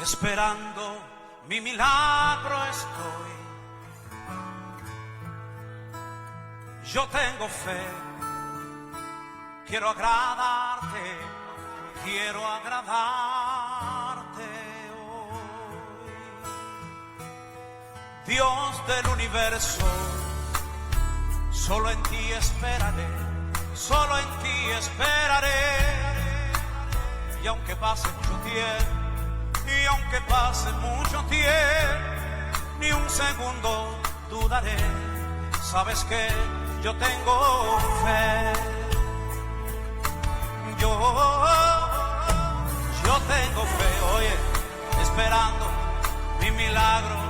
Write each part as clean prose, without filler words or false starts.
esperando mi milagro estoy. Yo tengo fe, quiero agradarte, quiero agradarte hoy. Dios del universo, solo en ti esperaré, solo en ti esperaré. Y aunque pase mucho tiempo, y aunque pase mucho tiempo, ni un segundo dudaré. Sabes que yo tengo fe, yo tengo fe, oye, esperando mi milagro,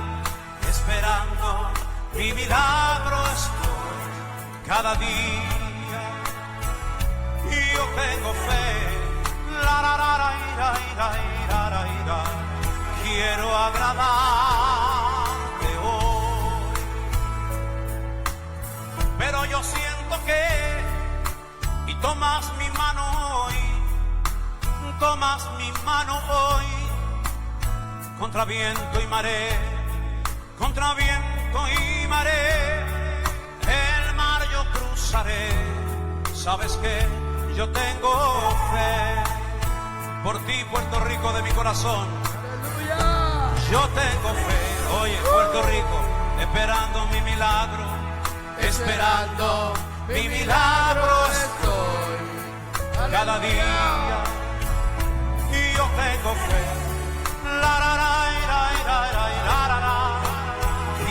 esperando mi milagro estoy cada día. Y yo tengo fe, quiero agradarte hoy, pero yo siento que, y tomas mi mano hoy, tomas mi mano hoy, contra viento y marea, contra viento y marea, el mar yo cruzaré. Sabes que yo tengo fe, por ti Puerto Rico de mi corazón. ¡Aleluya! Yo tengo fe, oye Puerto Rico, esperando mi milagro, esperando mi milagro estoy cada día. Y yo tengo fe,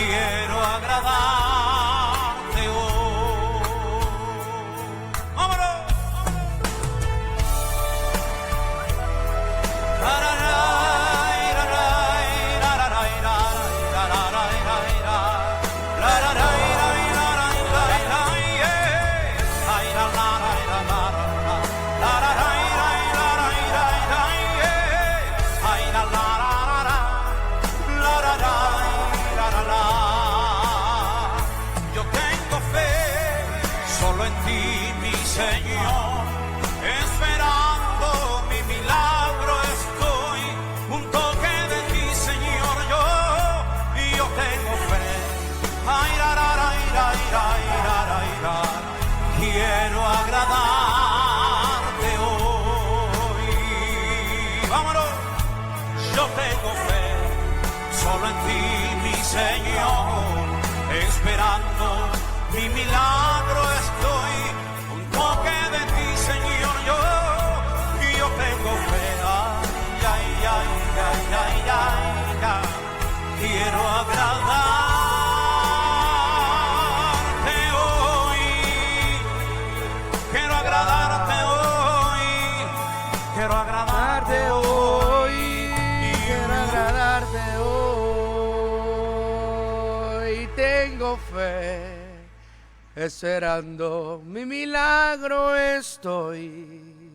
quiero agradarte hoy. ¡Vámonos! Yo tengo fe, solo en ti, mi Señor, esperando mi milagro estoy, un toque de ti, Señor, yo tengo fe, quiero agradarte hoy. Vámonos, yo tengo fe, solo en ti, mi Señor, esperando mi milagro estoy, un toque de ti, Señor, yo tengo fe, quiero agradarte hoy, quiero agradarte hoy, quiero agradarte hoy, quiero agradarte hoy. Tengo fe, esperando mi milagro estoy.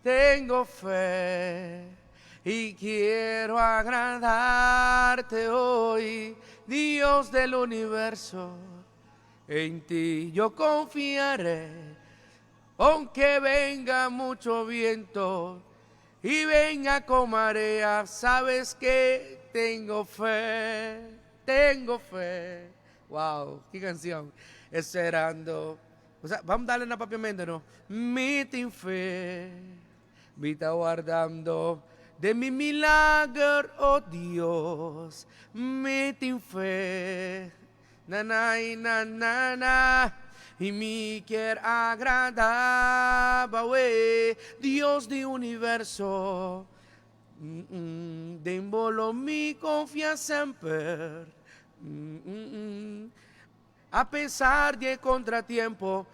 Tengo fe y quiero agradarte hoy, Dios del universo. En ti yo confiaré, aunque venga mucho viento y venga con marea. Sabes que tengo fe, tengo fe. Wow, qué canción. Esperando. O sea, vamos a darle una propiamente, ¿no? Mi fe, me está guardando de mi milagro, oh Dios. Mi fe, na na y na na na. Y me quiere agradar, Dios del universo. Dembolo mi confianza siempre. A pesar de contratiempo,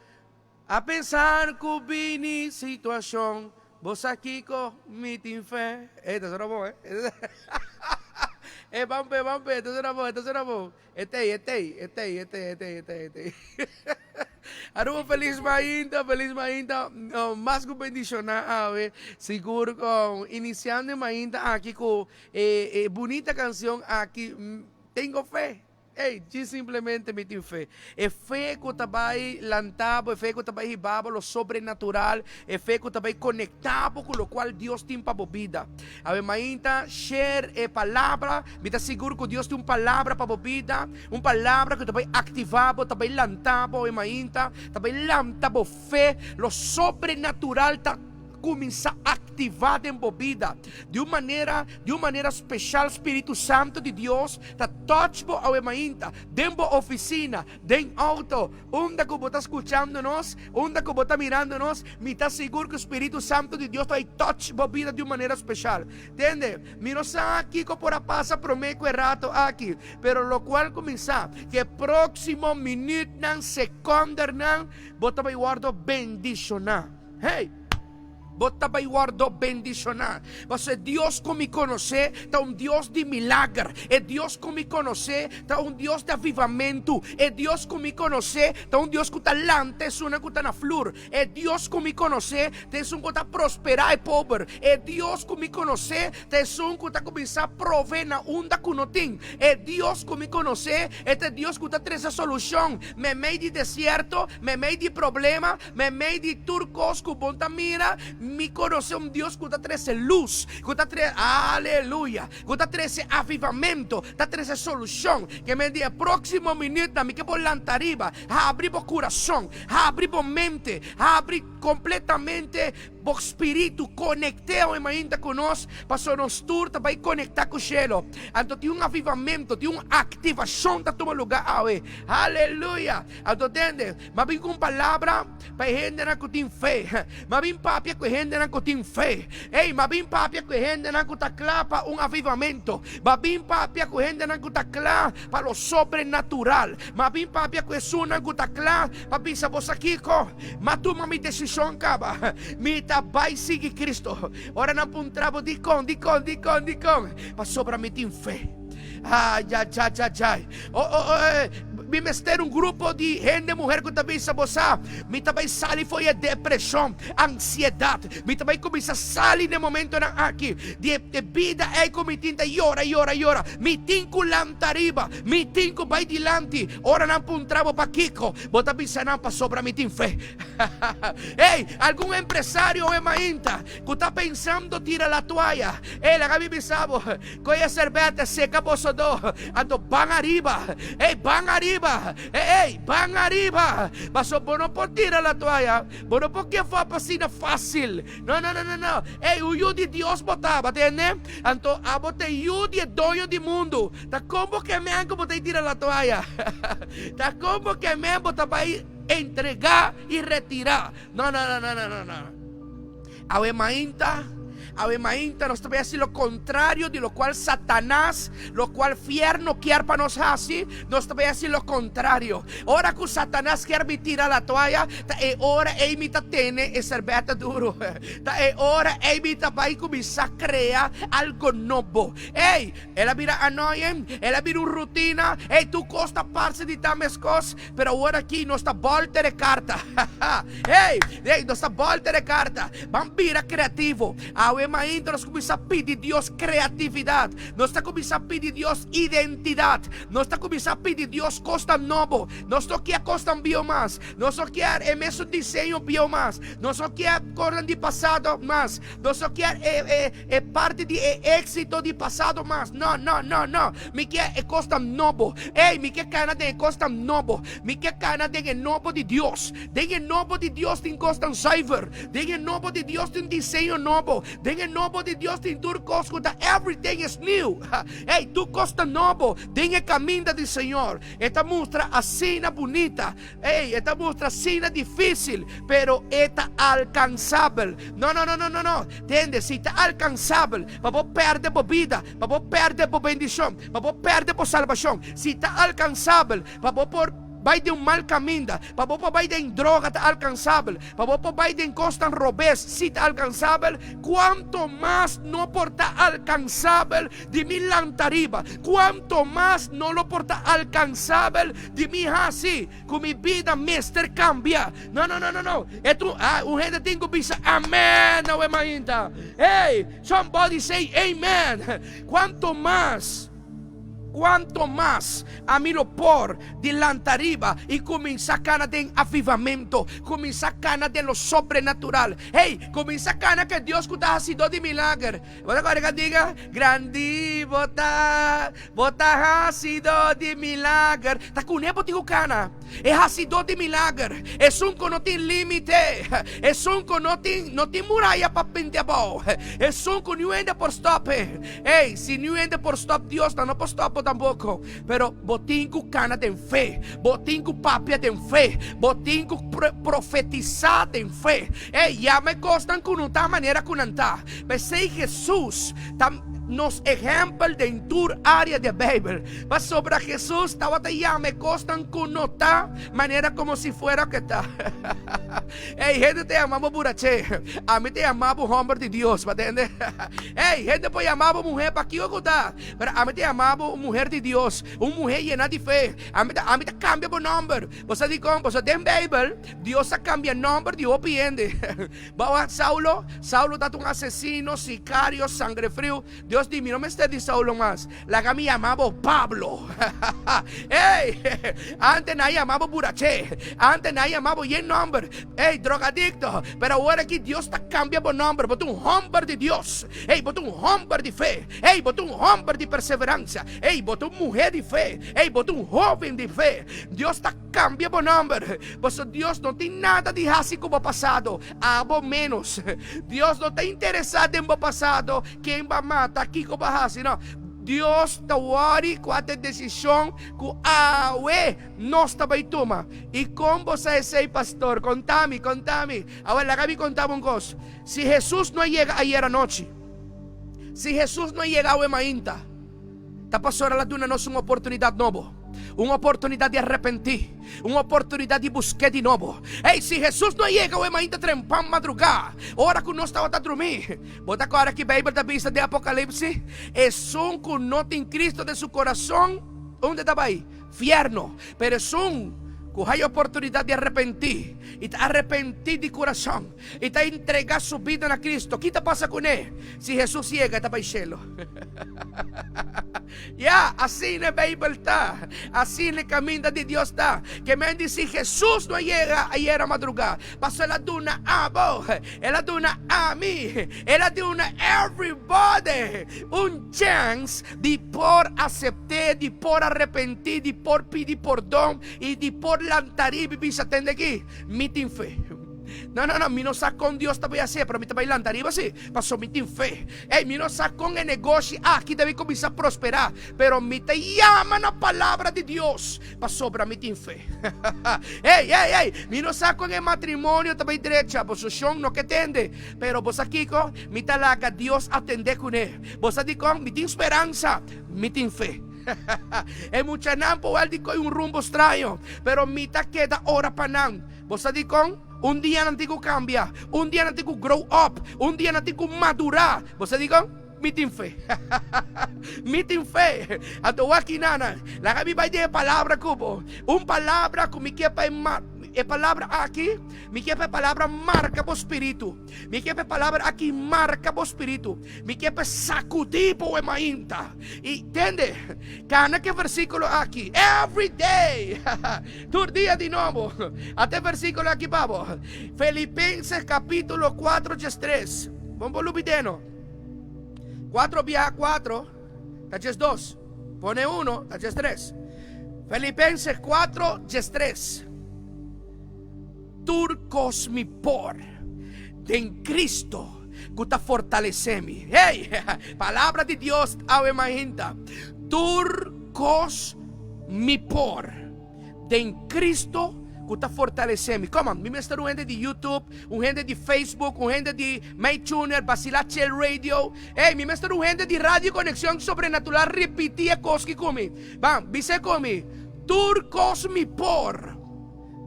a pesar que vini situación, vos aquí con mi fe. Esto es una voz, vampe, esto es una voz. Este. Aruba feliz mainta, mais que bendicionar, seguro com iniciando mainta aqui com bonita canção aqui, tenho fé, Ei, diz simplesmente me tem fé. É fé que está vai lantabo, é fé que está vai ribabo, lo sobrenatural, é fé que está vai conectado com o qual Deus tem para a vida. A ver, mainta, share é palavra, me está seguro que Deus tem uma palavra para a vida, uma palavra que está vai ativado, está vai lantabo, é mainta, está vai lantabo fé, lo sobrenatural está começar a ativar em vida de uma maneira especial. Espírito Santo de Deus está touchbo ao emainta dentro da oficina, dentro do auto, onde que você está escutando nós, onde que você está mirando nós, me está seguro que o Espírito Santo de Deus vai touchbo a vida de uma maneira especial, entende? Me não sabe aqui que por a passa prometo errado aqui, pero lo qual começar que próximo minuto não segundo não, você vai guardar bendicionar. Hey, Bota vai guardar bendicionar. Você Deus que me conhece, está um Deus de milagre. É Deus que me conhece, está um Deus de avivamento. É Deus que me conhece, está um Deus que está lante, uma que está na flor. É Deus que me conhece, tem um que está prosperar e pobre. É Deus que me conhece, tem um que está começar a prover na onda que não tem. É Deus que me conhece, é Deus que está trazendo a solução. Me meio de deserto, me meio de problema, me meio de turcos que bom mira. Me conhece um Deus que está trazendo luz, que está trazendo, aleluia, que está trazendo avivamento, está trazendo solução. Que me diga, próximo minuto, me que por lantariba, abrir o coração, abrir a mente, abrir completamente o espírito, conecteu ainda conosco, para nos turta, vai conectar com o cielo. Então tem um avivamento, tem uma ativação da tua lugar, aleluia. Então entende? Mas vem com palavra para gente que tem fé, mas vem papia com gente que tem fé. Ei, mas vem papia com gente que está claro para um avivamento, mas vem papia com gente que está claro para o sobrenatural, mas vem papia com isso que está claro para pensar, você aqui, mas toma minha decisão, caba, me vai seguir Cristo. Ora não apontrava de com, para sobra me tem fé. Ai. Me mestre um grupo de gente, mulher que também se você, me também sali foi a depressão, ansiedade, me também começa a sair no momento aqui de vida é como tinta ora, me tinco lantariba, me tinco vai dilante, ora não puntravo para Kiko, bota pensando para sobra me tem fé. Ei, algum empresário é mainta, que está pensando tira a toalha, ei, la gabi pensava, que a cerveja seca posso do, ando van arriba, ei, van arriba. Ei, van arriba. Mas você não pode tirar a toalha. Você não pode fazer assim fácil. Não. Ei, o Deus de Deus botava, entende? Então, a bote o de dono do mundo. Tá como que me anco botar tirar a toalha? Tá como que me botar vai entregar e retirar? Não. A nos vai hacer lo contrario de lo cual Satanás, lo cual infierno quiere para nos hacer, nos vai hacer lo contrario. Ahora que Satanás quiere me tirar la toalla, é hora ele me tiene e cerveza duro. É hora ele me vai começar a criar algo novo. Ei, ela vira annoying, ela vira uma rotina. Ei, tu costa parte de tames cosas, pero agora aqui nós está volta de carta. Ei, nós está volta de carta. Vamos virar criativo. Ainda nós começamos a pedir Deus criatividade, nós está começando a pedir Deus identidade, nós está começando a pedir Deus costa novo, nós não quer costa bio mais, nós só quer o mesmo desenho bio mais, nós só quer coisa de passado mais, nós só quer parte de êxito de passado mais, não, me quer costa novo, ei, me quer cana de costa novo, me quer cana de novo de Deus, de novo de Deus tem costa cyber, de novo de Deus tem desenho novo, de novo de Deus tem tudo costa, everything is new. Ei, tu costa novo, tem o caminho do Senhor. Esta mostra a cena bonita, ei, esta mostra a cena difícil, pero está alcançável. Não, entende? Se está alcançável, para perder por vida, para perder por bendição, para perder por salvação. Se está alcançável, para por vai de um mal caminho, para você vai de droga está alcançável, para você vai de constante robês, se está alcançável, quanto mais não porta alcançável de mim lantariba, quanto mais não lo porta alcançável de mim assim, com minha vida mestre cambia. Não. É tu, o gente tem que pensar, amém, não é ainda. Hey, somebody say amen. Quanto mais quanto mais a me pôr delante arriba e começar a cana de avivamento, começar a cana de lo sobrenatural. Hey, começar a cana que Deus está fazendo de milagre. Agora que diga, grande bota fazendo de milagre. Tá com nebo tigo cana. É fazendo de milagre. É um que não tem limite. É um que não tem muralha para pentear. É um que não anda por stop. Hey, se não anda por stop, Deus não por stop tampoco. Pero botinho cana tem fé. Botinho papia tem fé. Botinho profetizar tem fé. Hey, já me costam com outra maneira que não tá. Mas se Jesus nos ejemplos de toda área de Bíblia, mas sobre Jesus estava ya me costan con nota manera como si fuera que está. Hey, gente te llamamos burache, a mí te llamamos hombre de Dios, ¿me entiendes? Hey, gente pues llamamos mujer para aquí o está, pero a mí te llamamos mujer de Dios, una mujer llena de fe. A mí te cambia por nombre. Vos sabés cómo, vos en Bíblia, Dios cambia el nombre de opiende. Vamos Saulo está un asesino, sicario, sangre frío. Dios dime, no me estés de Saulo más. La que me llamaba Pablo. Hey, antes nadie llamaba Buraché. Antes nadie llamaba y el nombre. Hey, drogadicto. Pero ahora aquí Dios te cambia por nombre. Vos un hombre de Dios. Hey, vos un hombre de fe. Hey, vos un hombre de perseverancia. Hey, vos una mujer de fe. Hey, vos un joven de fe. Dios te cambia por nombre. Vos Dios no tiene nada de así como pasado. Algo menos. Dios no está interesado en lo pasado. ¿Quién va a matar aquí como así? No. Deus está worry com a decisão que a nós também toma. E como você é pastor? Contame. Agora, lá me contava uma coisa. Se Jesus não chega ayer à noite, se Jesus não chega hoje ainda, está passando lá de uma oportunidade nova. Uma oportunidade de arrepentir. Uma oportunidade de buscar de novo. Ei, se Jesus não chega, o ainda trempam madrugar. Hora que nós estamos a dormir. Bota agora que a Bíblia da vista de Apocalipse. É que não tem Cristo de seu coração. Onde estava aí? Fierno. Pero é que hay oportunidade de arrepentir. E te arrepentir de coração. E te entregar sua vida a Cristo. O que te passa com ele? Se Jesus chega, está para o céu. Assim na Bíblia está. Assim no caminho de Deus está. Que me diz, se Jesus não chega ayer a madrugada, passou ela duna a vos, ela duna a mim, ela duna everybody chance de por aceitar, de por arrepentir, de por pedir perdão e de por lançar e viver. Se atende aqui, me tem fé. No, mi no sa con Dios te voy a hacer, pero mi te voy a lanzar arriba así, pasó mi te fe. Hey, mi no sa con el negocio, aquí te voy a comenzar a prosperar, pero mi te llama la palabra de Dios, pasó para mi te fe. Hey, mi no sa con el matrimonio, te voy a derecha, posición no que tende, pero vos aquí con mi te la haga Dios atender con él. Vos aquí con mi te esperanza, mi te fe. Es mucha nampo, él dijo un rumbo extraño, pero mi te queda hora para nan. Vos aquí con un día nantigo cambia, un día nantigo grow up, un día nantigo madurar. ¿Vos digo? Meeting fe. Meeting fe. A tu aquí nana. La que me va a decir palabra como. Un palabra que me quepa en palabra aquí. Me quepa palabra marca por espíritu. Me quepa palabra aquí marca por espíritu. Me quepa sacudir por emainta. Y entiende. Cada que versículo aquí. Every day. Tu día de nuevo. Hasta versículo aquí, pavo. Filipenses capítulo 4, 3. Vamos volubideno. 4 via 4, taches 2. Pone 1, taches 3. Filipenses 4, 3. Turcos mi por en Cristo que te fortalecemi. Hey, palabra de Dios, ave maginta. Turcos mi por en Cristo que te fortalecemi. Come on, mi me está un gente de YouTube, un gente de Facebook, un gente de MyTuner, Basilache Radio. Hey, mi me está un gente de Radio Conexión Sobrenatural. Repetia cosas comi. Van, dice comi. Turcos mi por.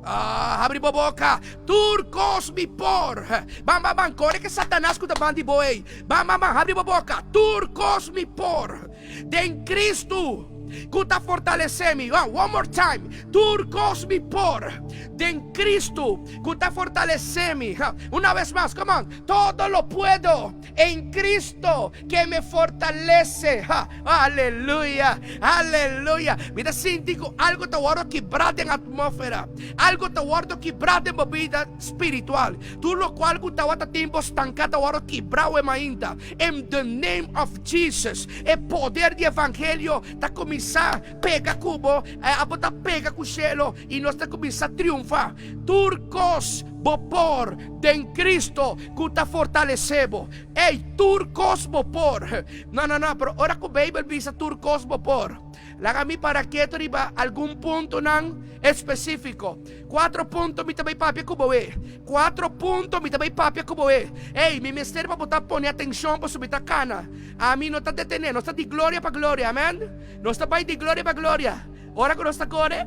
Abre a boca. Turcos mi por. Bam, corre que Satanás que te bandi boy. Bam, abre a boca. Turcos mi por. De Cristo que te fortalecemi. One more time. Turcos mi por en Cristo que está fortalecendo. Una vez más, come on. Todo lo puedo en Cristo que me fortalece. Aleluya, aleluya. Mira, síntico, algo te guardo quebrar en atmósfera, algo te guardo quebrar en vida espiritual. Tú lo cual que te guarda tiempo estancado, guardo quebrar ainda. In the name of Jesus, o poder do evangelho está começar pega cubo, a botar pega com cielo e nós está começar a triunfar. Turcos vapor em Cristo que está fortalecendo. Ei, turcos vapor. Não, pero ora que o Bible visa turcos vapor. Lagami para que riba algum ponto não específico. 4 pontos me também papia cuboe. 4 pontos me também papia cuboe. Ei, mi mistério para botar poner atenção para subir a cana. A mim não está detendo, não está de glória para glória, amém? Não está vai de glória para glória. Ora que não está core,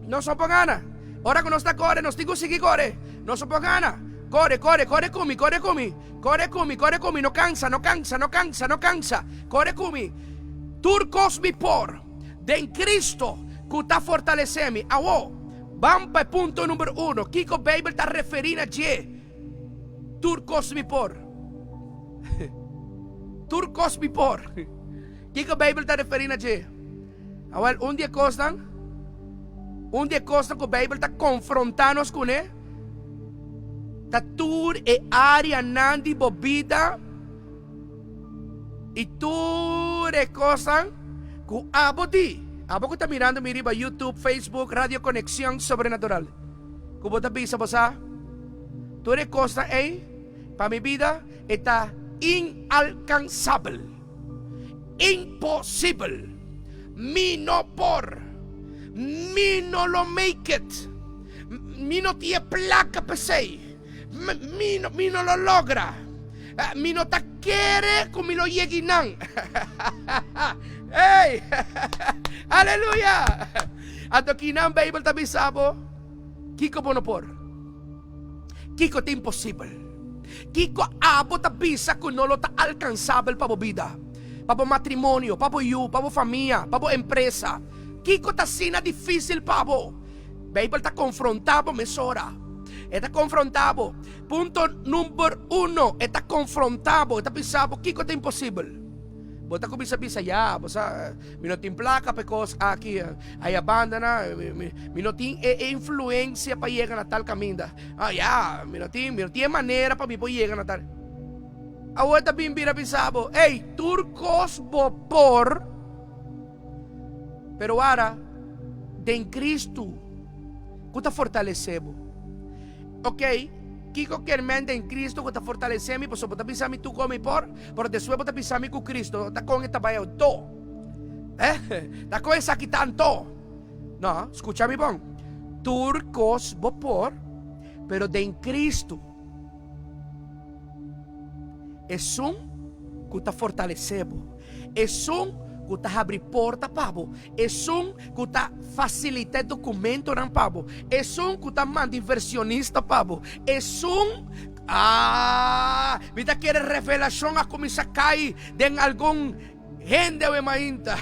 não só para gana. Ora que não está core, não digo seguir core, não só para gana. Corre comigo, não cansa. Corre comigo. Turcos mi por, de Cristo que está fortalecendo. Vamos para o ponto número 1. Que o Bíblia está referindo a G. Turcos mi por. Turcos mi por. Que o Bíblia está referindo a G. Um dia costa que o Bíblia está confrontando com ele. Tatur e área nandi bobida. E tu recosan que abo que está mirando miriba YouTube, Facebook, Radio Conexión Sobrenatural. Que vos bisa bosa. Tu recosan para mi vida está inalcanzable, imposible. Mi no lo make it. Mi no tiene placa pesei. Mi no lo logra. Mi no te quiere como mi lo lleguinan. Hey, aleluya. Ato kinang Bible tabi sabo. Kiko bonopor. Kiko te imposible. Kiko abo tabi sa kuno lo ta alcanzable pa vida. Pa matrimonio, pa you, pa familia, pa empresa. Kiko ta sina difícil pa Bible ta confrontabo mesora. Está confrontado. Punto número 1. Está confrontado. Está pensando que é impossível. Bota ko bisa ya. Basta mi no tin placa because aqui ay abandona. Mi no tin influência para llegar a tal caminda. Mi no tin maneira para mi po llegar a tal. Ahora también mira pensado. Hey, turcos vapor. Pero ahora de en Cristo que está fortalecendo. Ok, Kiko que mente en Cristo que está fortalecendo, pues está pisando tú como por, pero después está pisando con Cristo, está con esta vaya todo, está con esa quitando. No, escúchame bon, turcos vapor, pero de en Cristo es un que está fortalecendo, es un que está abre porta pavo, es un que está facilita documento não pavo, es un que está manda inversionista pavo, es un vida quiere revelación a começar a cair de algum gente o mainta.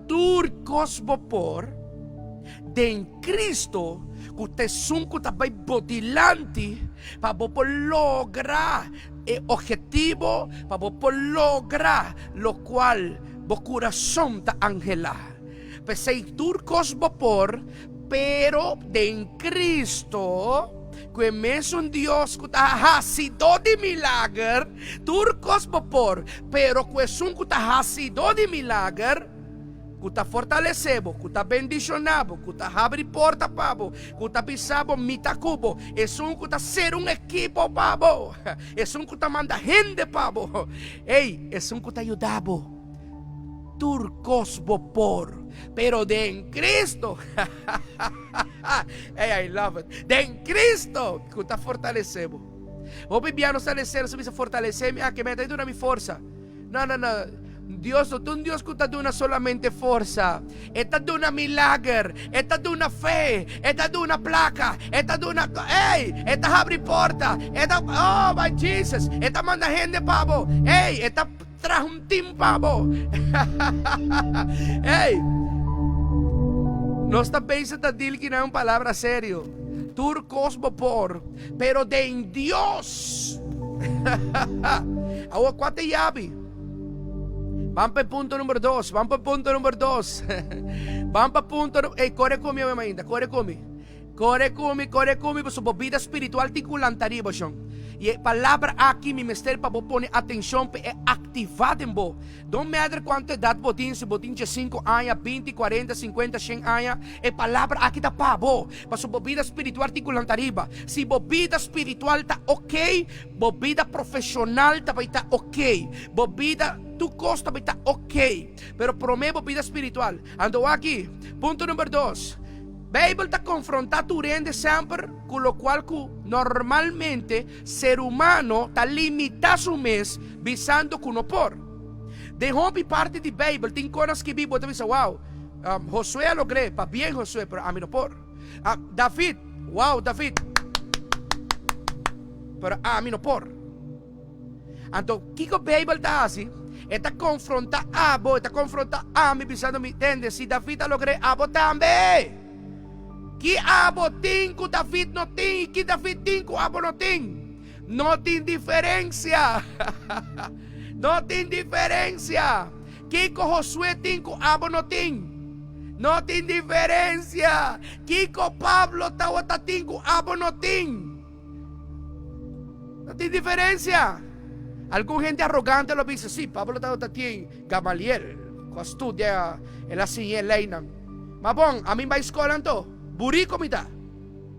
Turcos vapor de en Cristo que te sun que está vai botilante para lograr objetivo, para lograr lo cual vos corazón ta angelar. Pesei turcos vapor, pero de en Cristo que es un Dios que ha sido de milagre, turcos vapor, pero que es un que ha sido de milagre. Que está fortalecendo, que está bendicionado, que está abre porta pavo, que está pisando mita cubo, que está ser un equipo pavo, que está manda gente pavo, que está ayudado, turcos vapor, pero de en Cristo, hey, I love it, de en Cristo, que está fortalecendo. Vos viviano fortalecer, se me fortalecer, que me da mi fuerza. No. Dios no es un Dios que está dando solamente fuerza, está dando milagre, está dando fe, está dando placa, está dando, está abre porta, está, oh my Jesus, está manda gente pavo, está tras un team pavo, No está pensando a dil que no es una palabra serio. Tur cosmopor. Pero de en Dios. Agua cuate yabi. Vamos para el punto número 2. Vamos para el punto número 2. Vamos para el punto. Hey, corre conmigo, mamá ainda. Corre conmigo. Corre comigo, sua vida espiritual tem que lantaria, bachão. E a palavra aqui, me mistério para poner atenção, é ativada em você. Não matter quanto idade você tem, se você tem 5 anos, 20, 40, 50, 100 anos, a palavra aqui está para você. Para sua vida espiritual tem que lantaria. Se sua vida espiritual está ok, sua vida profissional também está ok. Sua vida, tu costa também está ok. Pero prometo vida espiritual. Ando aqui, ponto número 2. Bible está confronta tu rende sempre con lo cual normalmente ser humano está limita su mes visando con por. De hobby parte de Bible tem coisas que Bible dice wow, Josué lo cree, pa bien Josué, pero a mí no por. David, wow David, pero a mí no por. Então, o que a Bible está assim? Está confronta a vos, está confronta a mim visando me entende. Se David lo cree, a vos também. Que abo tem que David não tem, que David tem que abo não tem. Não tem diferença. Não tem diferença. Que Josué tem que abo não tem. Não tem diferença. Que Pablo tem que abo não tem. Não tem diferença. Alguna gente arrogante lo dice, sí, Pablo tem Gamaliel, que estudia en la siguiente ley. Mas bom, a mim vai escola então. Burico mita.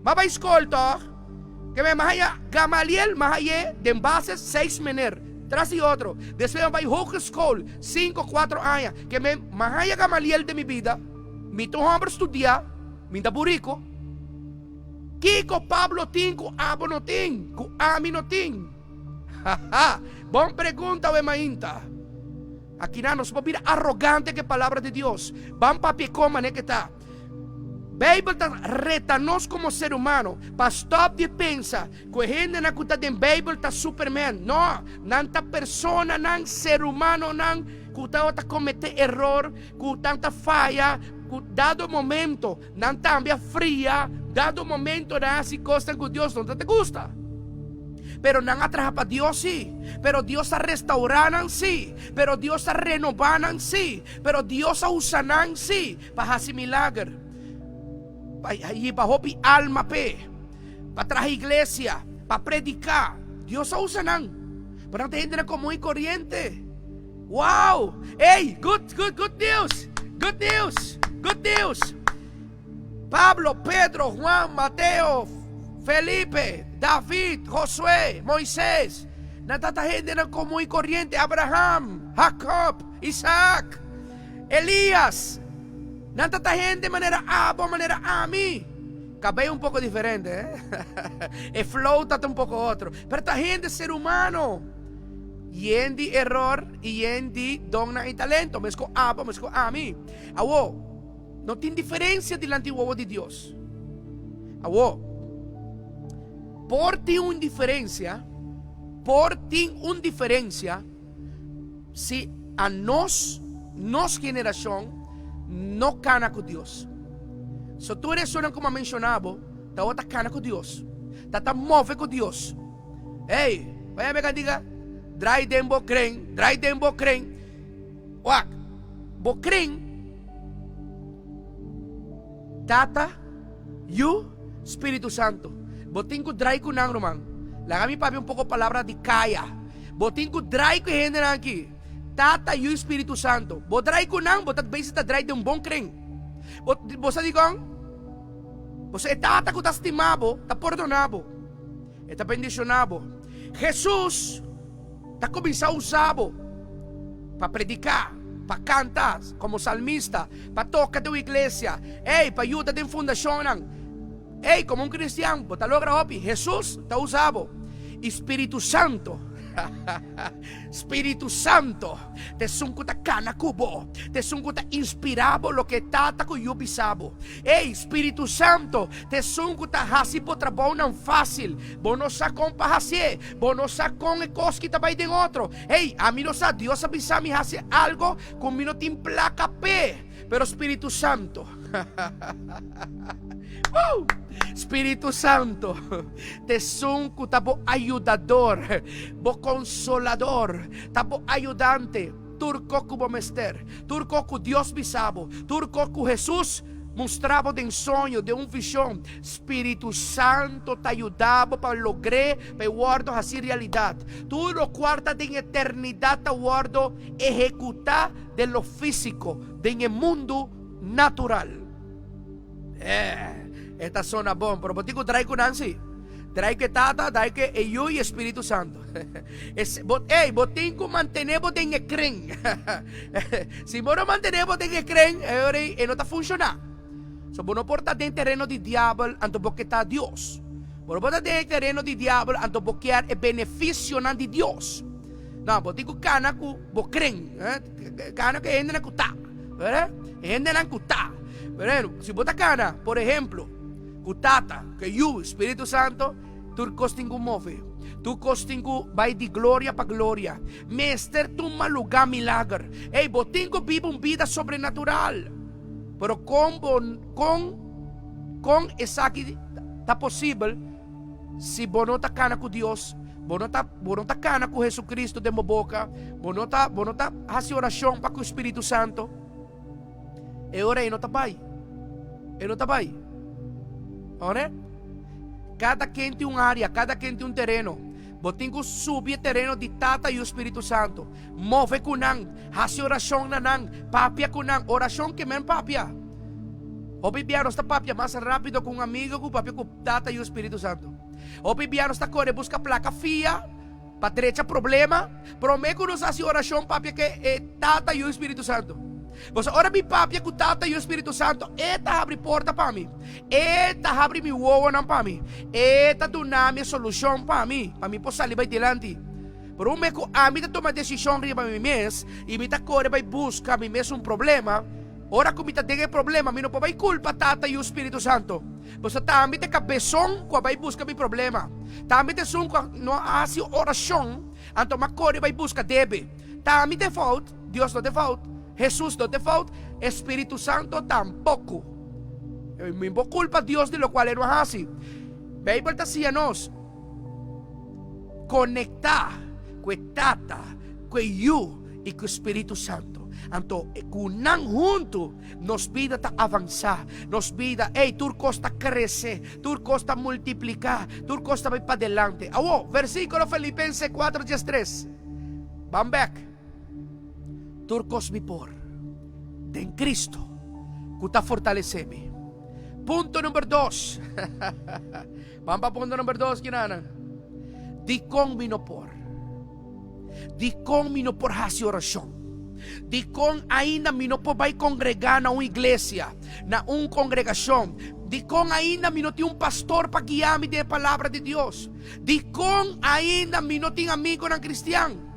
Maba escola to. Que me mahaya Gamaliel mahaye de bases 6 mener. Tras y otro. Después vai hogeschool 5, 4 años. Que me mahaya Gamaliel de mi vida. Mi to hombre estudia. Minta burico. Kiko Pablo tinko abo no ting. Ku ami no ting. Haha. Bom pergunta o mainta. Aqui não nos pode arrogante que palavra de Deus. Vamos para picoma né que está. Bible reta-nos como ser humano para stop de pensar que a gente na conta de Bible está Superman. Não, nanta persona, não ser humano, não que está cometer error, que tanta falha, que dado momento, não também fria, dado momento não se costa com Deus não te gusta. Pero não atrapa Deus sim, pero Deus está restaurando sim, pero Deus está renovando sim, pero Deus usa sim para fazer milagre. Para hopi alma pe, para traer iglesia, para predicar. Dios usa nan. Pero não tem gente comum e corriente. Wow! Hey, good news! Good news! Good news! Pablo, Pedro, Juan, Mateo, Felipe, David, Josué, Moisés. Não tanta gente comum e corriente. Abraham, Jacob, Isaac, Elías. Não tanta gente de maneira abo, maneira a mim. Cabello um pouco diferente, E flow está um pouco outro. Pero esta gente é ser humano. E em de error, e em de dona e talento. Mesco abo, mesco a mim. Awo, não tem diferença diante do de Deus. Awo, por ter uma diferença, se a nossa geração, no cana com Deus. Se tu eres uma como mencionava, tá outra cana com Deus. Tá move com Deus. Ei, vai me diga, dry dembo crem. Wak, bo crem. Tata, you, Espírito Santo. Botin ko dry ko nang romang. Lagami pa un pouco palavra de kaya. Botin ko dry ko henry aqui. Tata e o Espírito Santo. Bodrai ko nang, botat base ta dry de bom crem. Bosa di kong, bosa tata ko ta estimabo, ta perdonabo, ta bendicionabo. Jesus, ta começar a usabo, para predicar, para cantar, como salmista, para tocar de igreja, para ayudar de fundação. Como cristiano, bota logra opi, Jesus ta usabo. Espírito Santo. Espíritu Santo, te sungkuta kana kubo, te sungkuta inspirabo lo que tata ko yubisabo. Ei, Espíritu Santo, te sungkuta hasi po trabaho ng fácil, bono sa kong pahasi, bono sa kong ekos kita bay din otro. Ei, amino sa Dios abisami hasi algo kung minotimpla kape, pero Espíritu Santo, Woo! Espíritu Santo, te sunku tabo ayudador, bo consolador, tabo ayudante, turco ku bomester, turco ku Dios bisabo, turco ku Jesus mostrava de um sonho, de uma visão. Espírito Santo te ajudava para lograr, para guardar assim realidade. Tu lo guarda de eternidade, te guarda executar de lo físico, de mundo natural. Esta zona bom, pero botico trae con Nancy. Trae que tata, trae que eu e Espírito Santo. Botinco mantenemos de ekren. Se não mantenemos de ekren, não está funcionando. So, não porta de terreno de diabo, anto porque está Deus. Não porta de terreno de diabo, anto porque é benefício de Deus. Não, botico cana ku bokren. Cana que ende na kuta. Ende na kuta. Se bota cana, por exemplo, kutata, que you, Espírito Santo, tu costingu move. Tu costingu vai de glória para glória. Mester, tu malugar milagre. Ei, botingo vive uma vida sobrenatural. Pero com essa aqui tá possível se bono tá cana com Deus, bono tá cana com Jesus Cristo de mo boca, bono tá hasi oração para com o Espírito Santo. E ora não tá bai. Não tá bai. Ora? Cada quem tem uma área, cada quem tem um terreno. Botingo subir terreno de tata e o Espírito Santo. Move kunang, hasi oração nanang, papia kunang, oração que men papia. O bibiano está papia mais rápido com um amigo com papia com tata e o Espírito Santo. O bibiano está corre busca placa fia, para derecha problema, prometo nos hasi oração papia que é tata e o Espírito Santo. Você ora mi papia com tata e o Espírito Santo, eta abre porta para mim, eta abre mi uovo não para mim, eta dona minha solução para mim possa ali vai delante. Por um meco a mim toma decisão riba mi mês e me tá corre vai buscar mi mês problema. Ora kung mita tem problema, mi não vai culpa tata e o Espírito Santo. Você tá me te cabeção com vai buscar mi problema. Tá me te sun no hasi oração, anto macore vai buscar debe. Tá me te fault, Deus não te fault. Jesus não te falta, Espírito Santo tampoco. Me culpa Deus de lo cual é no hasi. Bible está assim a nós. Conectar com tata, com you e com o Espírito Santo. Então, kunang junto, nos vida ta avançar, nos vida, tu costa crescer, tu costa multiplicar, tu costa vai para adelante. Versículo Filipenses 4:3. Vamos back. Turcos mi por en Cristo que está fortaleceme. Punto número 2. Vamos para punto número 2, kinana. Di con mi no por hasi oração. Di con ainda mi no por vai congregar na uma igreja, na uma congregação. Di con ainda mi no tem pastor para guiar-me da palavra de Deus. Di con ainda mi no tem amigo na cristiano.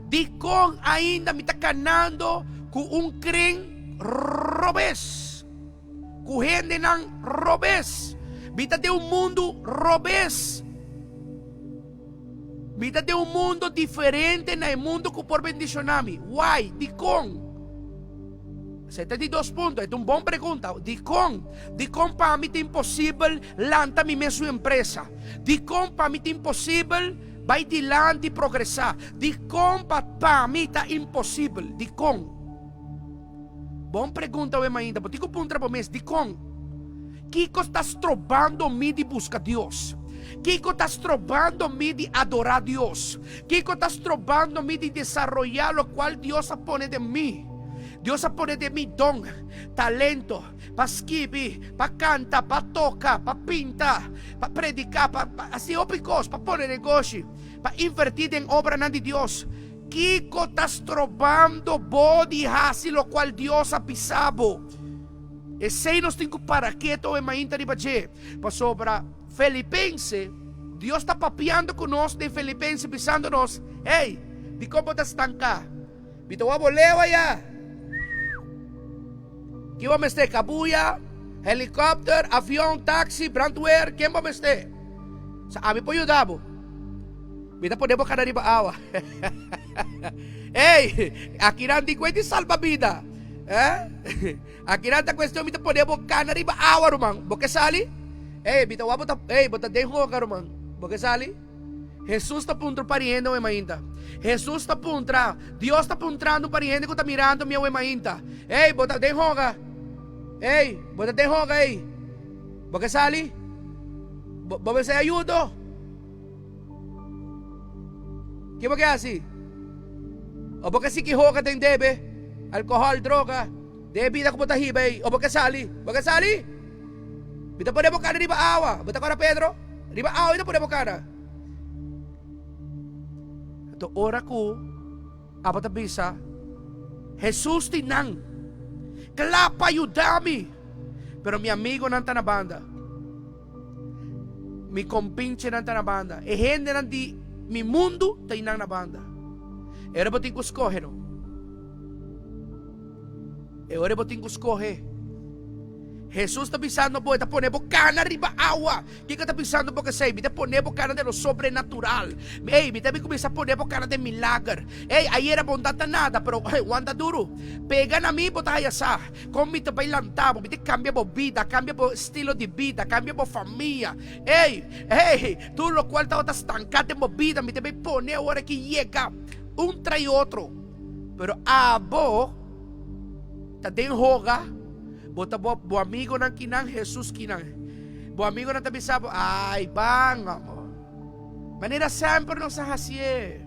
Di con ainda me está canando com crem robes. Com gente não robes. Vida de mundo robes. Vida de mundo diferente no mundo que por bendicionar-me. Why? Di con. 72 pontos. É uma boa pergunta. Di con para mim é impossível lançar minha sua empresa. Di con para mim é impossível vai dilante progressar. Di con para mim está impossível. Di con. Bom pergunta eu ainda. Porque eu ponto para mês. Di con. Kiko estás trobando me de buscar Deus. Kiko estás trobando me de adorar Deus. Kiko estás trobando me de desarrollar lo cual Deus pone de mim. Deus pone de mim dom, talento, para escrever, para cantar, para tocar, para pintar, para predicar, para assim opicos, para pôr negócio, para invertir em obra de Deus. Kiko estás trobando body hasi lo qual Deus ha pisado. E sei nós temos para que to é mainta de baje. Para sobra Filipenses Dios está papeando con nosotros de Filipenses, pisándonos. Hey, di cómo te estanca. Vito wa bolewa ya. ¿Quién va a estar? Kabuya, helicóptero, avión, taxi, brandwear. ¿Quién va a estar? Sa amin po yun dabo. Vita po ka na rin ba awa? Hey, aquí nandi kwenti salvavida. Aquí nanda kwestiyon mita po ka na rin ba awa rumang? Bokesali? Hey, bita wa bota, hey, bota den ho ka rumang. Bokesali? Jesus está punto pariendo e mainta. Jesus está puntra. Dios está puntrando pariendo que está mirando meu e mainta. Hey, bota den ho ka. Hey, bota den ho ka, hey. Bokesali? Vamos ser ayudo. ¿Qué va a hacer? O porque si quijo que te debe alcohol, droga, de vida como tahibe, o porque sali, Bita podemos cara riba awa, bita cara Pedro, riba awa ito podemos cara. Ito ora ko, apa ta bisa, Jesus tinang, kalapa yudami, pero mi amigo nanta na banda, mi compinche nanta na banda, e gente nanti mi mundo tinang na banda. Era boting ko escoge, no? Era boting ko escoge. Jesus está pisando po, está ponendo cana riba agua. ¿Qué está pisando po que sei? Está ponendo cana de lo sobrenatural. Ei, está começar a poner cana de milagre. Ei, aí era bondade nada, pero wanda duro. Pega na mim, bota aí essa. Como me também lantavo, me cambia bo vida, cambia bo estilo de vida, cambia bo família. Ei, tudo lo cual está estancado en bo vida, me também pone hora que llega un trai outro. Pero abo, ta den hoga. Bota bo amigo ng kinang Jesus kinang. Bo amigo ng tabi sabo, ay bang mo. Manera sempre nos hahasye.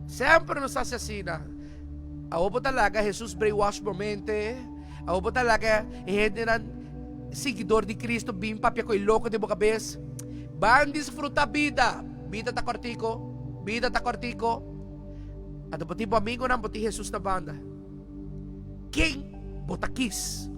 Sempre nos asasina. Ako po talaga, Jesus brainwash mo mente. Ako po talaga, ihendiran seguidor de Cristo, bim papia ko iloko de boca vez. Bang disfruta vida. Vida ta cortico. At po tipo amigo ng poti Jesus na banda. King Botakis.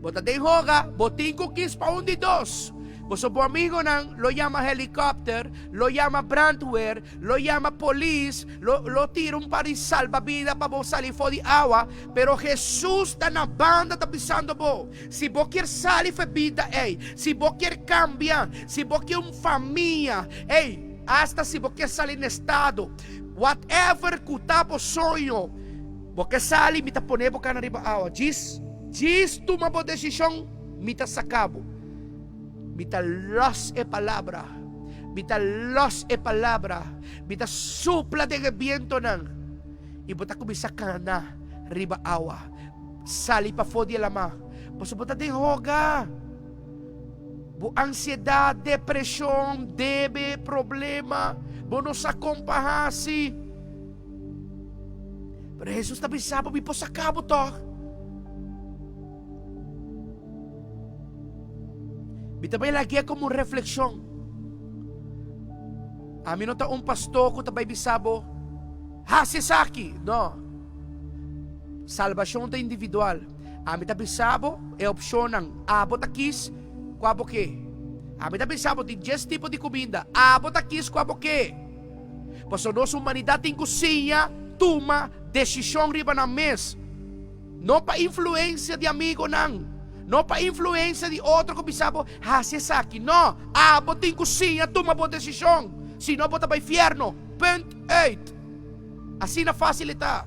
Bota de hoga, botingo kis pa undi dos. Boso po amigo nang lo llama helicopter, lo llama brandwear, lo llama police, lo tira un pari salvavidas pa bo salir fo di agua, pero Jesús está na banda tapisando bo. Si bo quer salir fe vida, si bo quer cambiar, si bo quer un familia, hasta si bo quer salir en estado, whatever kutabo sonho, porque sali mita ponebo ka na riba awa. Diz tuma po desisyon, mita sakabo. Mita los e palabra. Mita supla de viento nang. Ibota kumisa ka na riba awa. Sali pa fo di lama. Pasubota de hoga. Bu ansiedade, depressão, debe, problema. Bono sa kompahasi. Pero Jesus tabi sabo mi po sa kabo to. Bitabay lagi como refleksyon. Amin ta un pastor ko tabay bisabo. Hasisaki, no. Salvasyon ta individual. Amin tabi sabo e opsyon ng abot akis kwabo ke. Amin tabi sabo di 10 tipo de comida. Abot akis kwabo ke. Paso nossa humanidade em cozinha, toma decisão riba na mesa. Não para influência de amigo não. Não para influência de outro que bisabo, se aqui. Não, bota em cozinha, toma boa decisão. Se não, bota para o inferno. Point 8. Assim na facilita.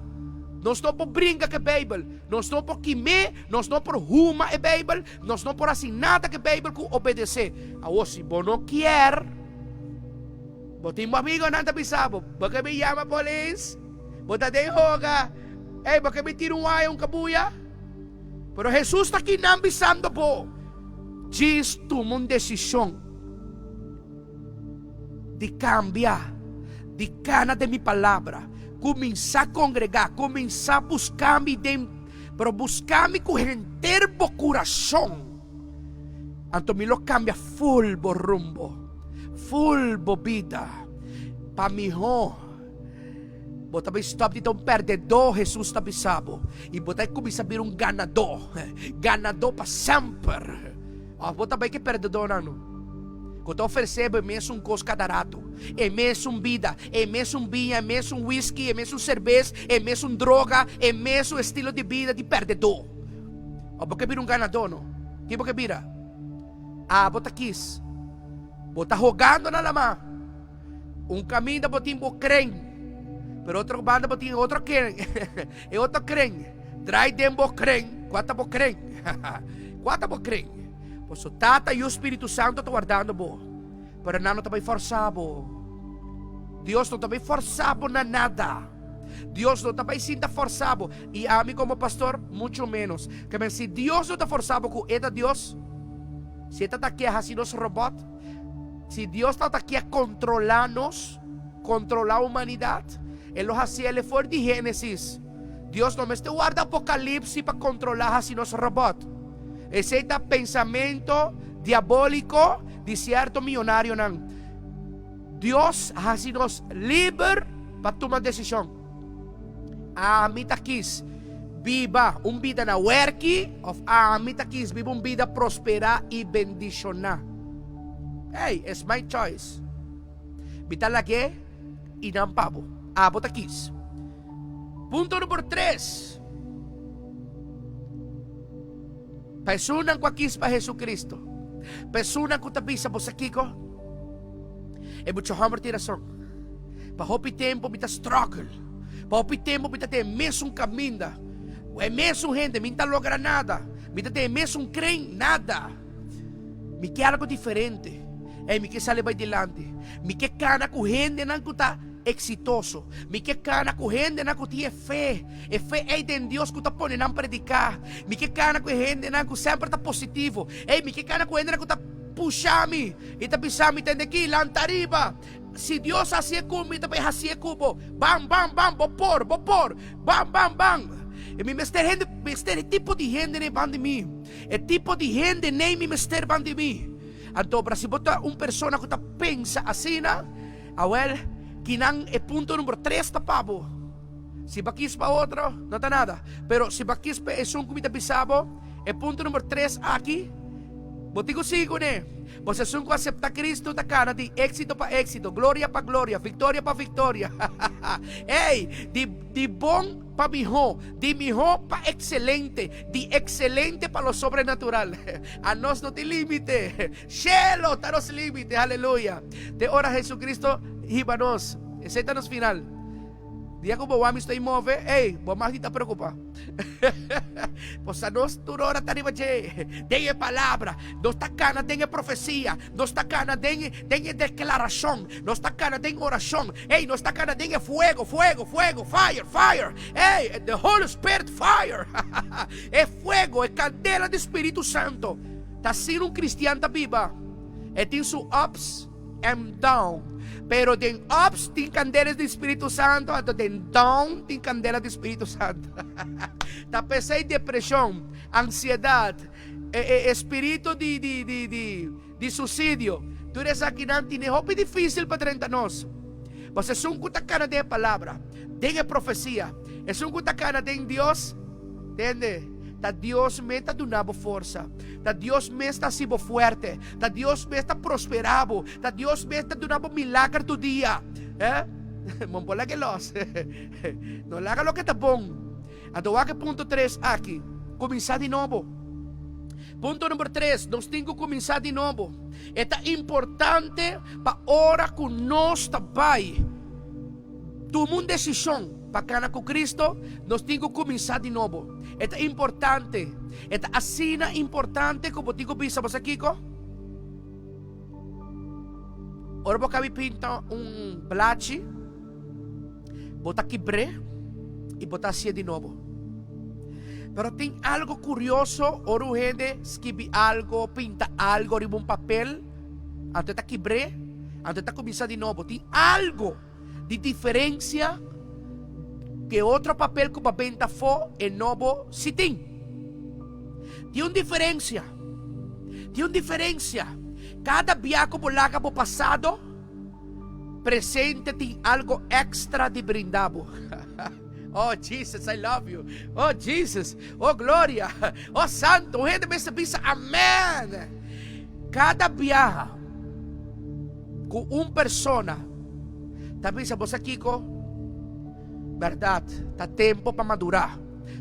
Nós não por brinca que Bible. Nós não por quimé, nós não por ruma e Bible. Nós não por assim nada que Bible que obedecer. Agora, se você não quer, botin mo amigo nanda bisabo. Baka may yama police. Bota de hoga. Baka may tiruwayong kabuya. Pero Jesus está kinambisando po. Diz tomou uma decisão de cambiar, de cana de minha palavra, começar a congregar, começar a buscar-me, pero buscar-me com inteiro coração. Então me lo cambia full bo rumbo. Full bobida pa miho Bota vai stop de um perdedor, Jesus está bisabo. E bota começa a vir um ganador. Ganador para sempre. Bota vai que perdedor não. Quando oferecendo é mesmo coisa cadarato. É mesmo vida. É mesmo vinho. É mesmo whisky. É mesmo cerveja. É mesmo droga. É mesmo estilo de vida de perdedor. Porque vira um ganador, não? Que porque vira? Bota quis. Bota rogando na lama. Um caminho da botimbo crem. Pero outro banda botinho outro crem. E outro crem. Trai dembo crem. Quatro bo crem. Quatro bo crem. Pois o Tata e o Espírito Santo estão guardando bo. Pero não também forçado. Deus não também forçado na nada. Deus não também sinta forçado. E a mim como pastor, muito menos. Que se Deus não está forçado com ele, Deus, se está aqui assim nos robot, se Deus está aqui a controlar-nos, controlar a humanidade, Ele nos hacía, Ele foi de Gênesis. Deus não me está guarda Apocalipse para controlar assim nos robot. Esse é o pensamento diabólico de certo milionário. Não. Deus assim nos livre para tomar decisão. A mim tá quis viva uma vida na work, of a mim tá quis viva uma vida prosperar e bendicionar. Hey, it's my choice. Vital lagi e não pabo. Bota quis. Punto número 3. Personas que aqui para Jesucristo. Personas que tapisa po sa kiko. E mucho hammer tirason. Pa hopi tempo bita struggle. Pa hopi tempo bita te mesmo caminda. E mesmo gente, minta logra nada. Bita te mesmo creen nada. Mi que algo diferente. E mi que sale vai dilante. Mi que cana ku gente nan kuta exitoso. Mi que cana ku gente nan kuti e fé. E fé é de Deus que tá pone nan predicar. Mi que cana ku gente nan ku sempre tá positivo. E mi que cana ku gente nan kuta puxami. E tá pisami tende aqui lantariba. Se Deus assim como, tá bem assim como. Bam bam bam, bopor. Bam bam bam. E mi mester tipo de gente nem van de mim. E tipo de gente nem mi mester van de mim. Então, para se botar persona que tá pensa assim, well, kinang é ponto número 3 tapabo. Se bakis pa outro, não tá nada. Pero se bakis pa é comida bisabo, é ponto número 3 aqui. Botigo sigo, né? Você são que aceitar Cristo tá cara de éxito para éxito, glória para glória, vitória para vitória. Ei, de bom para melhor, de melhor para excelente, de excelente para lo sobrenatural. A nós não tem limite. Cielo está nos límites, aleluia. De hora Jesucristo, riba-nos, aceita-nos final. Dia como o homem está imóvel, ei, vou mais te preocupar. Pois a nós, toda hora está arriba de tem palavra, nós está cana, tem profecia, nós está cana, tem declaração, nós está cana, tem oração, ei, nós está cana, tem fuego, fire, ei, the Holy Spirit, fire. É fuego, é candela do Espírito Santo. Está sendo cristiano viva, e tem seus ups and down. Pero tem ups, tem candelas do Espírito Santo, ato tem down, tem candela do Espírito Santo. Tapesei depressão, ansiedade, espírito de suicídio. Tudo isso aqui não tem roupa difícil para 30 nós. Você é um cutacana de palavra, tem profecia, é um cutacana de Deus, entende? Da Deus me está dando força. Da Deus me está sendo forte. Da Deus me está prosperando. Da Deus me está dando milagre do dia. Não pode que los. Não haga lo que está bom. Então, aqui ponto 3 aqui. Começar de novo. Ponto número 3. Nós temos que começar de novo. É importante para a hora que nós também tomamos uma decisão para caminhar com Cristo, nós temos que começar de novo. É importante. É assim importante como digo bisa você Kiko. Ora vou cabe pinta blachi, botar quebre e botar assim de novo. Pero tem algo curioso, ora gente escreve algo, pinta algo em papel, até tá quebre, até tá começar de novo. Tem algo de diferença que outro papel que a venta for é novo, se tem. Tem uma diferença. Cada viagem que você para passado, presente tem algo extra de brindabo. Oh Jesus, I love you. Oh Jesus, oh glória, oh santo, gente me sabiça, amém. Cada viaja com persona, talvez você Kiko, verdade, tá tempo para madurar,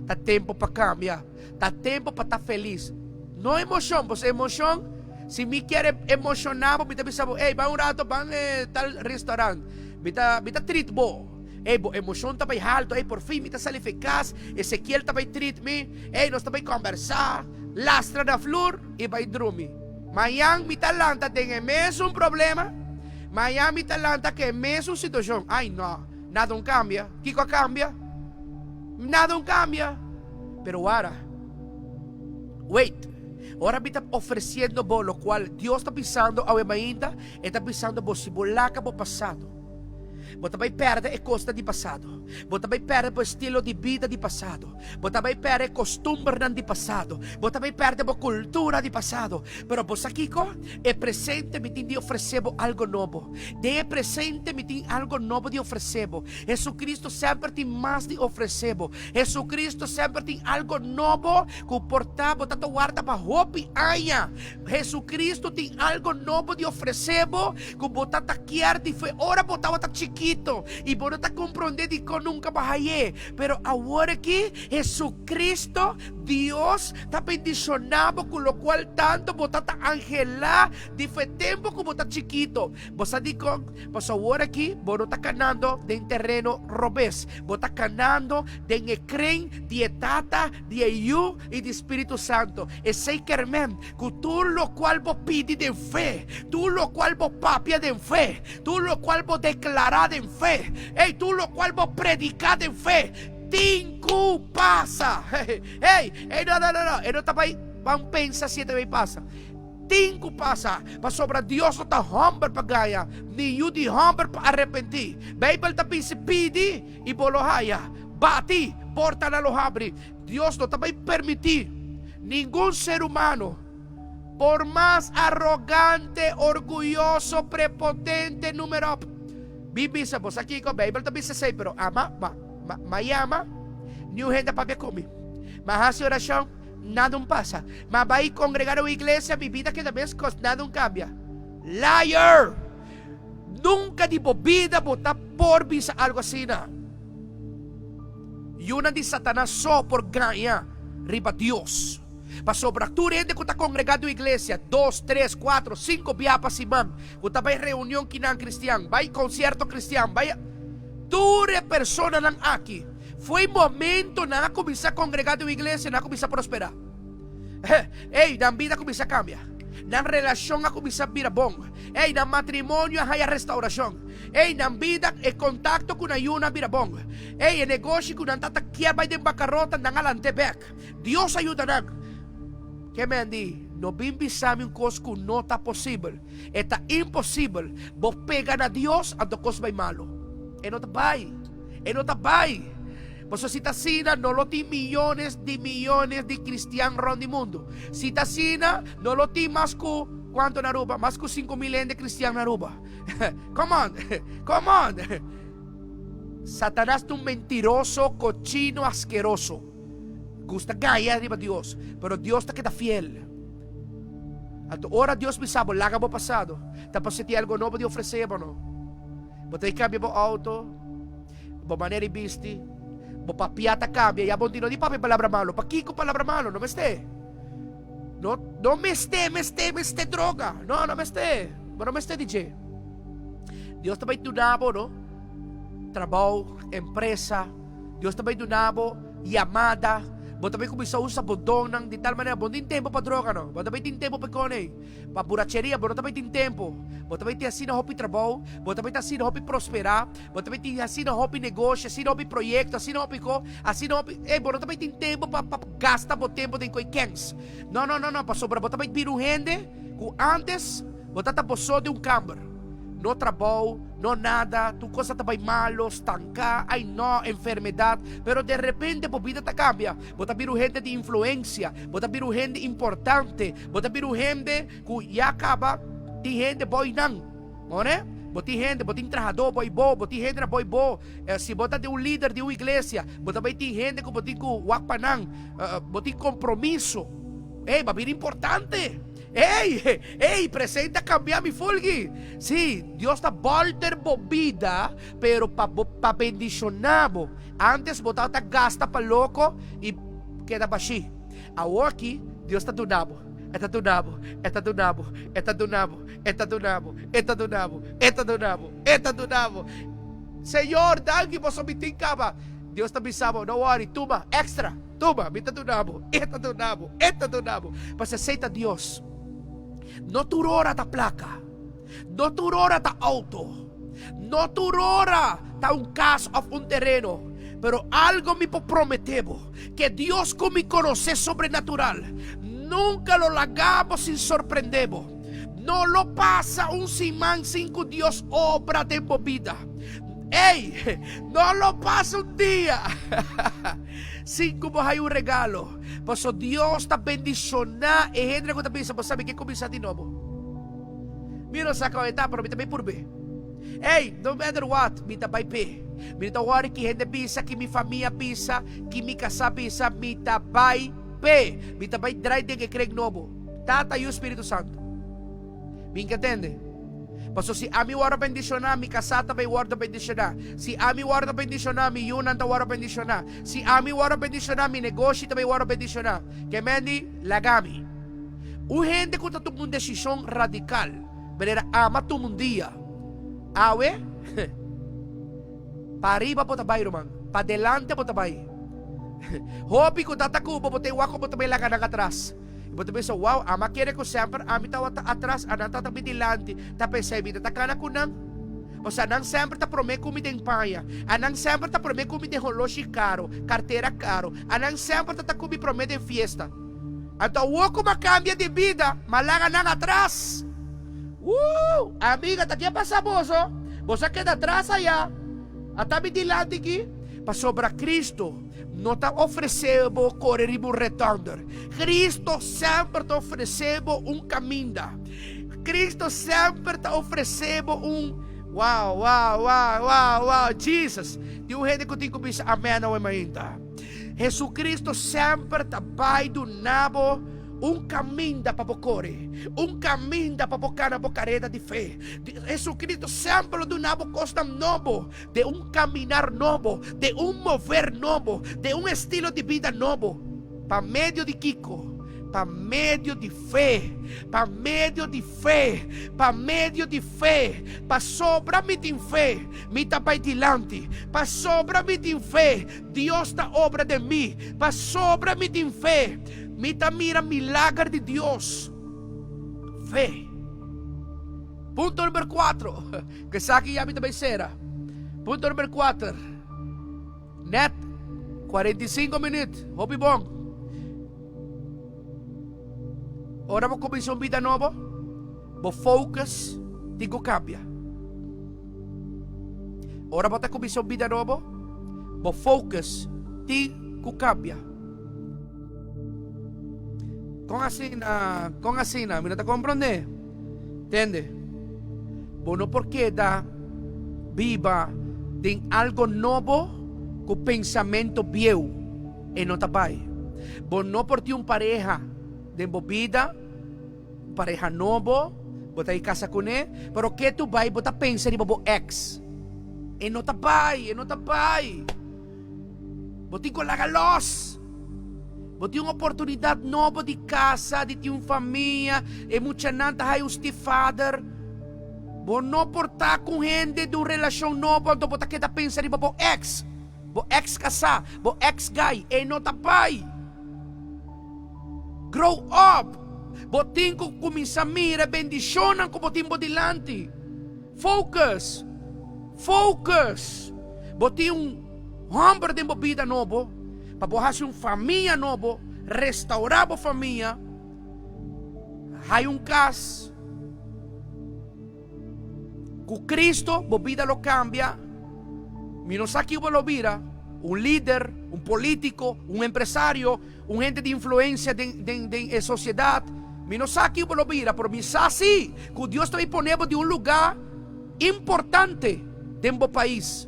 tá tempo para cambiar, tá tempo para estar feliz. Não emoção, você emoção, se me quer emocionar, me talvez sabe, ei, vai rato, vai tal restaurante, me treat bo. Ei, bo emoção tá bem alto, ei, por fim, me tá sali eficaz, Ezequiel tá bem treat me, ei, nós tá bem conversar, lastra da flor e vai dormir. Mayang mi talanta tem o mesmo problema, Mayang mi talanta que é a mesma situação. Ai, não, nada não cambia. Kiko cambia? Nada não cambia. Pero ahora, wait, ahora me está oferecendo por lo cual Deus está pensando ao ainda, está pensando por si bolaca por passado. Você vai perder a costa de passado. Você vai perder o estilo de vida de passado. Você vai perder a costumbre de passado. Você vai perder a cultura de passado. Pero você aqui, é presente, me tem de oferecer algo novo. De presente, me tem algo novo de oferecer. Jesucristo sempre tem mais de oferecer. Jesucristo sempre tem algo novo que portar, você guarda para hopi aia. Jesucristo tem algo novo de oferecer que você quer de fe. Ora você está chiquito. Y vos no te comprendés de que nunca vas allá. Pero ahora aquí, Jesucristo, Dios, está bendicionado con lo cual tanto vos estás angelado de fe tiempo como estás chiquito. Vos estás diciendo, pues ahora aquí, vos no estás ganando de un terreno robés. Vos estás ganando de un creen, de etata, de ayú y de Espíritu Santo. Ese que tú lo cual vos pides de fe, tú lo cual vos papias de fe, tú lo cual vos declarás de fe, hey, tú lo cual vos predicas en fe, cinco pasa, hey, no, no está ahí, van pensa 7 veces pasa, cinco pasa, para sobre Dios no está humble para ganhar, ni you de humble para arrepentir, Bible también se pide y vos lo haya, bati, porta na lo abre, Dios no está ahí permitir, ningún ser humano, por más arrogante, orgulloso, prepotente, número Bibisa, vos aqui com a Bíblia também se sei, pero ama, ama, new gente para ver comigo. Mas hace oração, nada não passa. Mas vai congregar a igreja, minha vida cada vez nada não cambia. Liar! Nunca de bobida botar por visa algo assim, não. E uma de Satanás só por ganhar riba Deus. Para sobra tu gente que está congregado na igreja 2, 3, 4, 5 viapas simam, que está vai reunião que não cristiano, vai concerto cristiano, vai dure persona não aqui. Foi momento na começar congregado na igreja, na começar a prosperar. Ei, na vida começa a cambiar. Na relação a começar a virar bom. Ei, na matrimônio há restauração. Ei, na vida e contato com a yuna vira bom. Ei, negócio com a tata que vai de bancarrota não alante back. Deus ajuda não. Que me andi, no bimbisami um coisa que não está possível. Está impossível. Vos pegar a Deus, a coisa vai malo. E não está bem. E não está bem. Por se está assim, não lo tem milhões de cristianos around o mundo. Se está assim, não lo tem mais que quanto na Aruba? Mais que 5 milhões de cristianos na Aruba. Come on. Satanás é um mentiroso, cochino, asqueroso. Gusta ganhar arriba de Deus, pero Deus te queda fiel. Ahora Deus me sabe, laga bo passado. Tapos se tem algo novo de oferecer, não? Você cambia bo auto, bo maneira de vestir, bo papiata cambia, e a bom não di papi palavra malo, pa Kiko palavra malo, não me esté. Não me esté droga, não me esté, não me esté DJ. Deus também do nabo, não? Trabalho, empresa, Deus também do nabo, llamada. Você também começou a usar botão de tal maneira, bom tem tempo para droga, não? Você também tem tempo para cone, para buracheria, você também tem tempo. Você também tem assim na hobby trabalho, você também tem assim na hobby prosperar, você também tem assim na hobby negócio, assim na hobby projeto, assim na hobby assim na hobby, você também tem tempo para gastar o tempo de coikens. Não, para sobra, você também vira gente que antes você tá só de camber. No trabajo, no nada, tu cosa está malo, estanca, hay no enfermedad, pero de repente tu vida te cambia. Vos te viru gente de influencia, vos te viru gente importante, vos te viru gente que ya acaba de gente boy nan, ¿no? Boti gente, boti trabajador, boi bo, boti gente na boi bo. Se bota de um líder de uma igreja, bota bem tem gente que boti com wakpanang, boti compromisso. Ei, vai vir importante. Ei, presenta cambiar mi fulgi. Sí, Dios está volter bobida, pero pa bendicionabo. Antes botava gasta pa louco e queda baixi. Agora aqui, Deus está tunabo. Está tunabo, está tunabo, está tunabo, está tunabo, está tunabo, está tunabo, está tunabo. Senhor, dá-me você me tem cava. Deus está pensando, não worry, toma, extra, toma, me está tunabo, está tunabo, está tunabo. Mas aceita Deus. Não turora ta placa, não turora ta auto, não turora ta casa ou terreno. Pero algo me prometebo, que Dios con mi conocer sobrenatural, nunca lo lagamos sin sorprendemos. No lo pasa un simán sin que Dios obra de vida. Ey, no lo pasa un día sin como hay un regalo. Pues Dios está bendicionando y gente que te piensa, pues sabe que comienza de nuevo. Mira essa etapa, pero me também por B. Hey, no matter what, me também P. Me tá worry que gente pensa, que minha família pensa, que minha casa pensa, me também P. Me também drive de que creio novo. Tata e o Espírito Santo. Me entende? Paso si ami wara bendicionar, mi casa também wara bendicionar. Si ami wara bendicionar, mi yunan ta wara bendicionar. Si ami wara bendicionar, mi negócio também wara bendicionar. Que mendi lagami. O gente que está tomando uma decisão radical, beleza, ama todo um dia. Awe, para arriba po tabay romang, para delante po tabay. Hopi ko tatakubo po tayo wako po tabay lang kanang atras. Ibo tabi so, wow, ama kere ko sempre, ami tawa atras, anan tatabi dilante, tapay sabi, tatakana ko nang, o sa nang sempre ta prome kumite ng paya, anang sempre ta prome kumite holoshi caro, carteira caro, anang sempre ta takubi promete em fiesta. Então, wako makambia de vida, malanga nang atras. Amiga, tá aqui passa boso. Você queda atrás allá. Atabi dilante aqui. Para sobra Cristo, não está oferecendo correr e retornar. Cristo sempre está oferecendo caminho. Cristo sempre está oferecendo wow, Jesus. Tem gente que tem que pensar, amém, não é mainda. Jesus Cristo sempre está vai do nabo caminho para pocore, caminho para pocar na bocareta de fé. Jesus Cristo sempre do nabo costa novo, de caminhar novo, de mover novo, de estilo de vida novo, para meio de Kiko, para meio de fé, para meio de fé, para meio de fé, para sobra me tem fé, me tá para dilante, para sobra me tem fé, Deus está obra de mim, para sobra me tem fé. Mita mira milagre de Dios. Fe. Punto número 4. Que saque ya mita becerra. Punto número 4. Net 45 minutos. Hopi bom. Ora mo começar uma vida nova. Bo focus tigo cambia. Ora mo ta começar uma vida nova. Bo focus tigo cambia. Con así, mira, te comprende. ¿Entiendes? Bueno, porque da viva de algo nuevo con pensamiento viejo en no tapay. Bueno, por ti pareja de vida, pareja nuevo, bota ahí casa con él, pero que tú vas, bota pensar y bobo ex. En no tapay. Bota con la galos. Você tem uma oportunidade nova de casa, de ter uma família, e muita nanta hai um father. Você não portar com gente de uma relação nova, então você quer pensar em você ex casar, você ex guy, e não tá pai. Grow up. Você tem que começar a mirar bendição que você tem dilante. Focus. Você tem hambre de vida nova. Para você uma família nova, restaurar a família, há caso, com Cristo, a vida lo cambia, não sabe que lo vira, líder, político, empresário, gente de influência de sociedade, não sabe que lo vira, pero me sabe sim, que Deus está me ponendo de lugar importante dentro do país.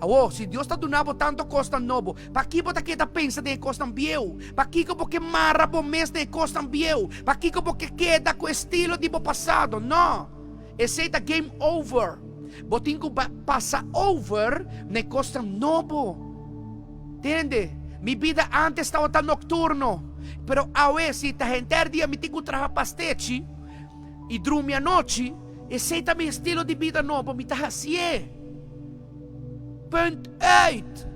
Oh, se Deus está dando tanto costa novo, para que você queda pensa de costa bieu? Para que você marra por mês de costa bieu? Para que você queda com o estilo de passado? Não. Esse é game over. Você tem que passar over na costa novo. Entende? Minha vida antes estava tão nocturno. Pero agora, se a gente dia me tenho que trabalhar pastete e dormir à noite, esse é meu estilo de vida novo. Me está assim. Point 8.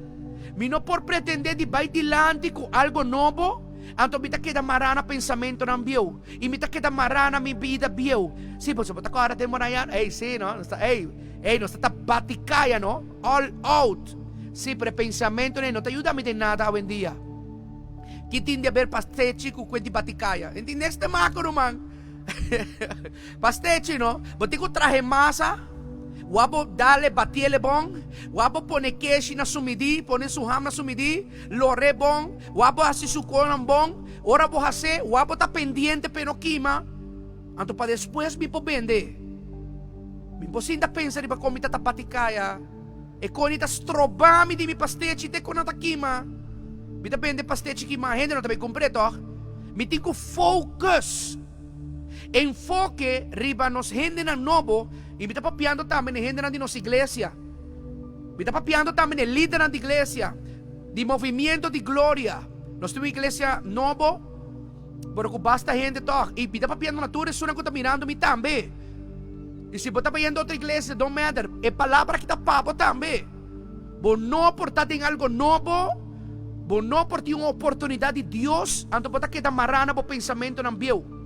Mi não por pretender de vai dilante com algo novo, anto me tá queda marana pensamento ng biyo. E me tá queda marana mi vida biyo. Si, po, sabot ako aratin mo na yan. Si, no? No está batikaya, no? All out. Si, pero pensamento no te ayuda a mí de nada hoy en día. Kitindi haber pastechi ku kwenti batikaya. Hindi next time ako naman. Pastechi, no? Buti ko traje masa. Wabo dale batiele bong, wabo pone keshi na sumidi, pone suham na sumidi, lore bong, wabo hasi sukonan bong, ora bo hase, wabo ta pendiente pero kima, anto pa después mi po vende. Mi po sinda pensa di ba komita tapatikaya, e konita strobami di mi pasteci te konata kima, mi ta vende pasteci kima, hende no tabi completo, mi tinko focus, enfoque riba nos hende na novo. E me está papiando também na gente de nossa igreja. Me está papiando também na líder da igreja. De movimento de glória. Nós temos uma igreja nova. Pero que basta gente toda. E me está papiando na tua ressurreição que está mirando-me também. E se você está vendo outra igreja, don't matter. É palavra que está papo também. Você não por estar em algo novo. Você não por ter uma oportunidade de Deus. Então você está marrando o pensamento não viu.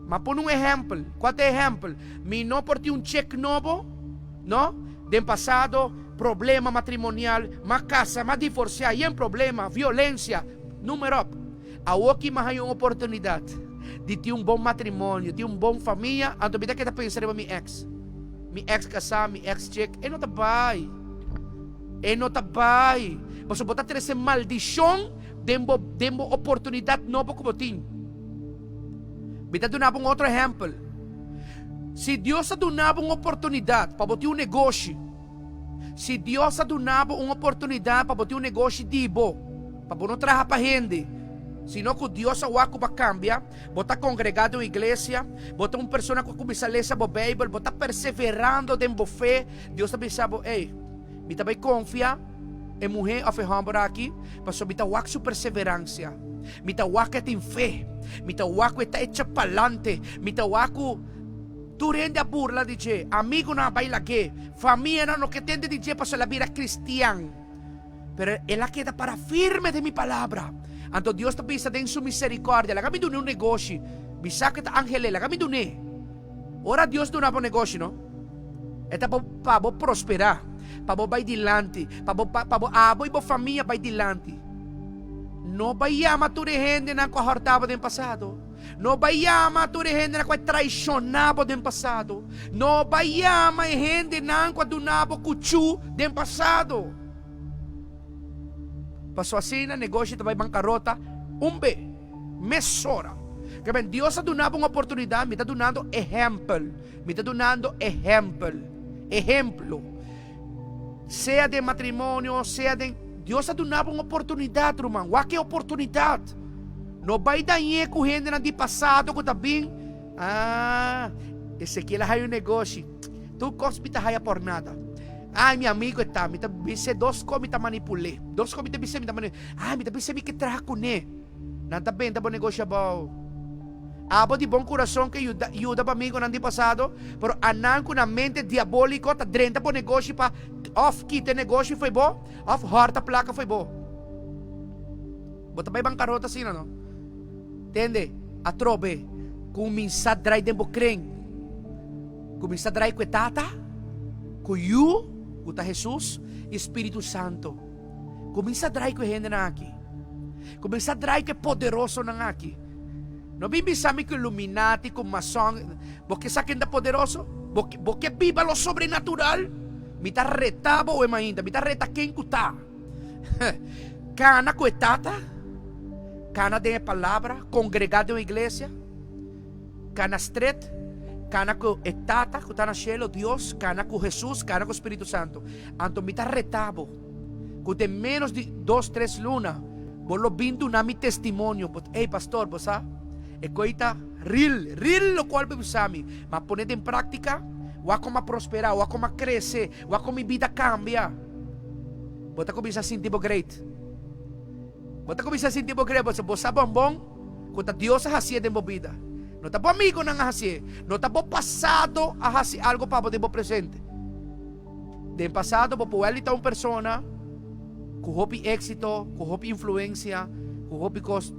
Mas por um exemplo, qual é o exemplo? Me não por ter um cheque novo, não? De passado, problema matrimonial, uma casa, uma divorciar, e um problema, violência, número. Aqui mais uma oportunidade de ter um bom matrimônio, de uma boa família. Então, me dá que está pensando em minha ex casar, minha ex cheque, não está bem. Não está bem. Você pode ter essa maldição de uma oportunidade nova que você tem. Vou dar um outro exemplo. Se Deus ha dado uma oportunidade para botar um negócio, se Deus ha dado uma oportunidade para botar um negócio dibo, para não trabalhar para gente, senão que Deus ha wako para cambiar, botar congregado em igreja, botar uma pessoa que começa a ler a Bíblia, botar perseverando dentro da fé, Deus está pensando, me também confia em mulher a ferramenta aqui, para me dar wako perseverança. Mi tawaco tem fé, mi tawaco está hecha pa'lante, mi tawaco tu rende a burla dice, amigo na baila que, familia no que tende dice para la vida cristiana, pero él queda para firme de mi palabra. Anto Dios te pisa de su misericordia, la kami dune un negocio, bisa que ángel la kami dune. Ora Dios duna po negocio, no? Eta pa bo prosperar, pa bo vai dilante, pa bo abo bo familia vai dilante. No vayama tu gente na kohortava do passado. No vayama tu gente na traicionava do passado. No vayama gente na dunabo kuchu do passado. Passou assim na negócio também bancarrota. Mesora. Que bem, Deus ha dado uma oportunidade, me está dando exemplo. Me está dando exemplo. Seja de matrimônio, seja de Deus ha dado uma oportunidade, irmão. Qual é a oportunidade? Não vai dar com gente de passado que também. Esse aqui é um negócio. Tu cospita haya por nada. Meu amigo está. Me dice dois comi ta manipulé. Dois comi ta bisa me ta manipulé. Me dice me que traja com ele. Nanta bem, tá bom negócio bom. Abo de bom coração que ajuda para amigo no passado, pero anan com a mente diabólica, tá drenta para negócio para off kit negócio foi bom, off horta placa foi bom. Bota bem bancarrota assim, não? Entende? A trobe, começa a drai dembo crem, começa a drai com tata, com you, com Jesus, Espírito Santo. Começa a drai com gente na aqui, começa a drai que é poderoso na aqui. Não bimbisami com Illuminati, com maçom, porque saquem da poderoso, porque viva lo sobrenatural. Me está retado o ainda, me está reta quem cuta. Cana coetata, cana de palavra, congregado em igreja, cana street, cana com etata, que está no cielo, Deus, cana com Jesus, cana com o Espírito Santo. Então, me está retabo, que tem menos de 2-3 lunas, vou lo vindo na mi testemunho. Ei, pastor, você sabe? É coisa real, lo qual me usami. Mas ponete em prática, ou como prosperar, ou como crescer, ou como minha vida cambia. Você começa a sentir great. Você começa a sentir great, você sabe bom, que Deus é assim em vida. Não está por amigo não assim, não está por passado a fazer algo para poder presente. De passado, por ele está uma pessoa com hobby êxito, com hobby influência, com hobby coisa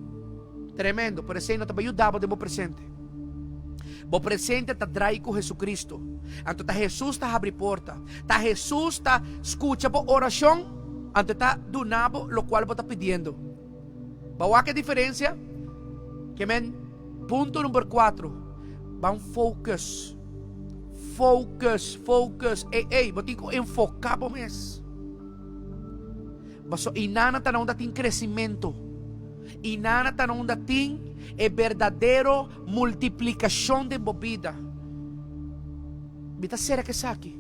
tremendo. Por isso, não está para ajudar para o presente. O presente está trai com Jesus Cristo. Então, Jesus está abrindo porta. Jesus está escutando a oração. Então, está donando o qual você está pedindo. Qual é a diferença? Que men, ponto número 4. Vamos focus. Ei, você tem que enfocar para mês. Mas inana está onde tem crescimento. Inana está onde tem é verdadeiro multiplicação de vida. Vita será que saque?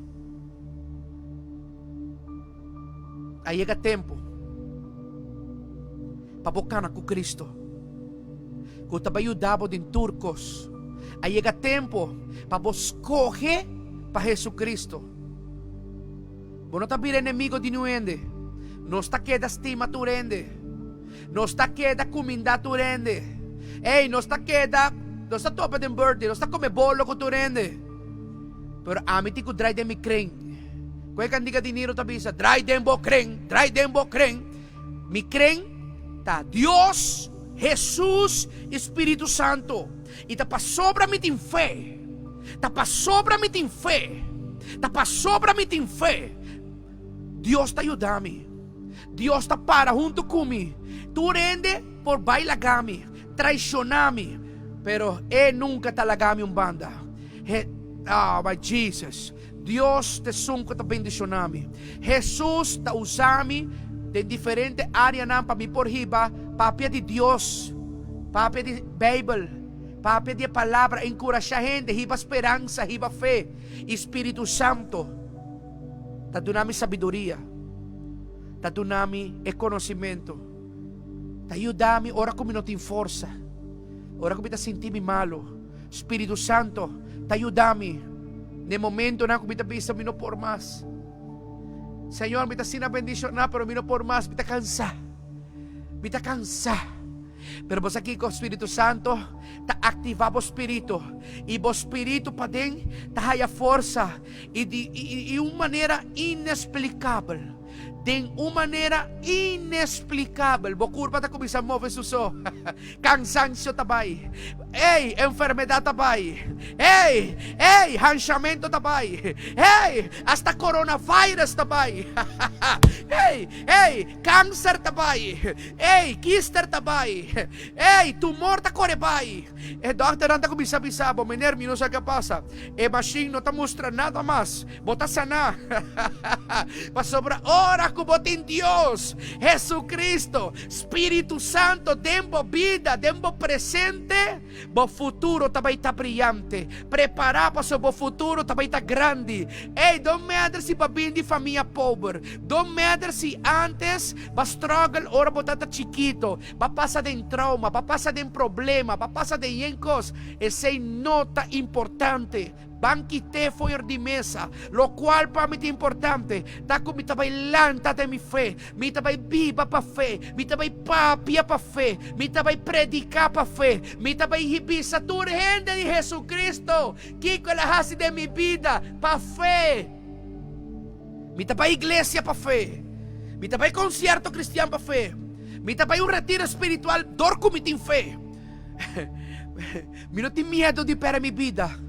Aí chega tempo para bocar com Cristo. Que te vai ajudar em turcos. Aí chega tempo para você escolher para Jesus Cristo. Você não está vir inimigo de ninguém. Não está queda estima tu rende. Não está queda comida tu rende. Ei, não está queda, não está topa de birthday, não está come bolo com tu rende. Pero a mim te drai de mi crem. Qual que diga dinheiro tabisa? Drai de bo crem. Mi crem ta Deus, Jesus, Espírito Santo. E ta pa sobra mi tin fé. Deus te ajuda-me. Deus está para junto comigo. Tu rende por bailagami, traicionar-me, pero nunca te lagami banda. My Jesus, Deus te sunca te bendicionar-me. Jesus te usar-me de diferentes áreas para me por riba, papia de Deus, papia de Bible, papia de palavra, encorajar gente, riba esperança, riba fé. Espírito Santo, te donami sabedoria. Te donami conhecimento. Te ajuda-me, ora como não tenho força. Ora como te senti-me malo. Espírito Santo, te ajuda-me. No momento na como te pisa, me não por mais. Senhor, me te sina bendicionar, pero me não por mais. Me te cansa. Pero vos aqui com o Espírito Santo, te activa o Espírito. E o Espírito para dentro, te haya força. E de uma maneira inexplicável. De uma maneira inexplicável. Curva está começando a mover suso. Cansancio tabay. Ei, enfermidade tabay. Ei, ranchamento tabay. Ei, hasta coronavirus tabay. Ei, câncer tabay. Ei, kister tabay. Ei, tumor ta corebay. Doctor anda começando a pisar. Bom, nervio, não sei o que passa. Machine não está mostrando nada mais. Bota sanar. Mas sobra hora como tem Deus, Jesucristo, Espírito Santo, tempo vida, tempo presente, o futuro também está brilhante. Preparar para o futuro também está grande. Ei, não matter se para vir de família pobre, não matter se antes va struggle, ora botata chiquito, va passar de trauma, va passar de problema, va passar de encos, e sei nota importante. Banquete fora de mesa, lo qual para mim é importante. Tá como me tabay lanta de mi fé, me tabay viva para fé, me tabay papia para fé, me tabay predicar para fé, me tabay hibisa tu gente de Jesucristo, que la hace de mi vida para fé. Me tabay iglesia para fé, me tabay concierto cristiano para fé, me tabay un retiro espiritual, dor como me tem fé. Me não tem medo de perder minha vida.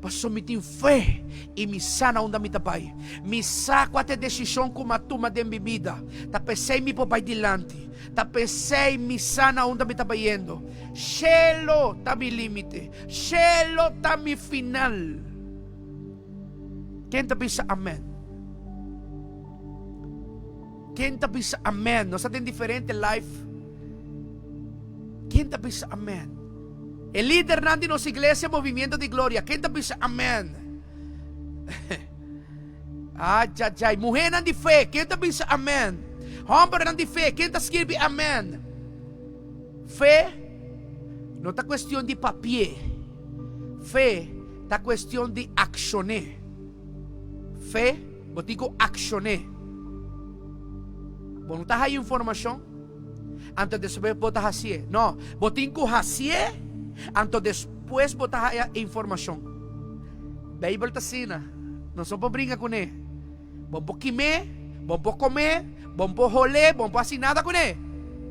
Mas me tenho fé e me sana onde me tapai. Me saco até decisão como a turma de minha vida. Tapecei me por pai dilante. Tapecei me sana onde me tapai indo. Chelo tá mi limite. Chelo tá mi final. Quem tá bisa amém? Quem tá bisa amém? Nós temos diferente life. Quem tá bisa amém? El líder de nuestra iglesia, Movimiento de Gloria. ¿Quién te dice amén? Ay. Mujer de fe. ¿Quién te dice amén? Hombre de fe. ¿Quién te escribe amén? Fe no está cuestión de papel. Fe está cuestión de accionar. Fe, vos digo accionar. Vos no estás ahí información antes de saber vos estás haciendo. No, vos tienes que hacer antes después vos estás ahí información. Bíblia está assim, não só para brincar com ele. Vamos para comer, vamos para comer, vamos para rolê, vamos para assim nada com ele.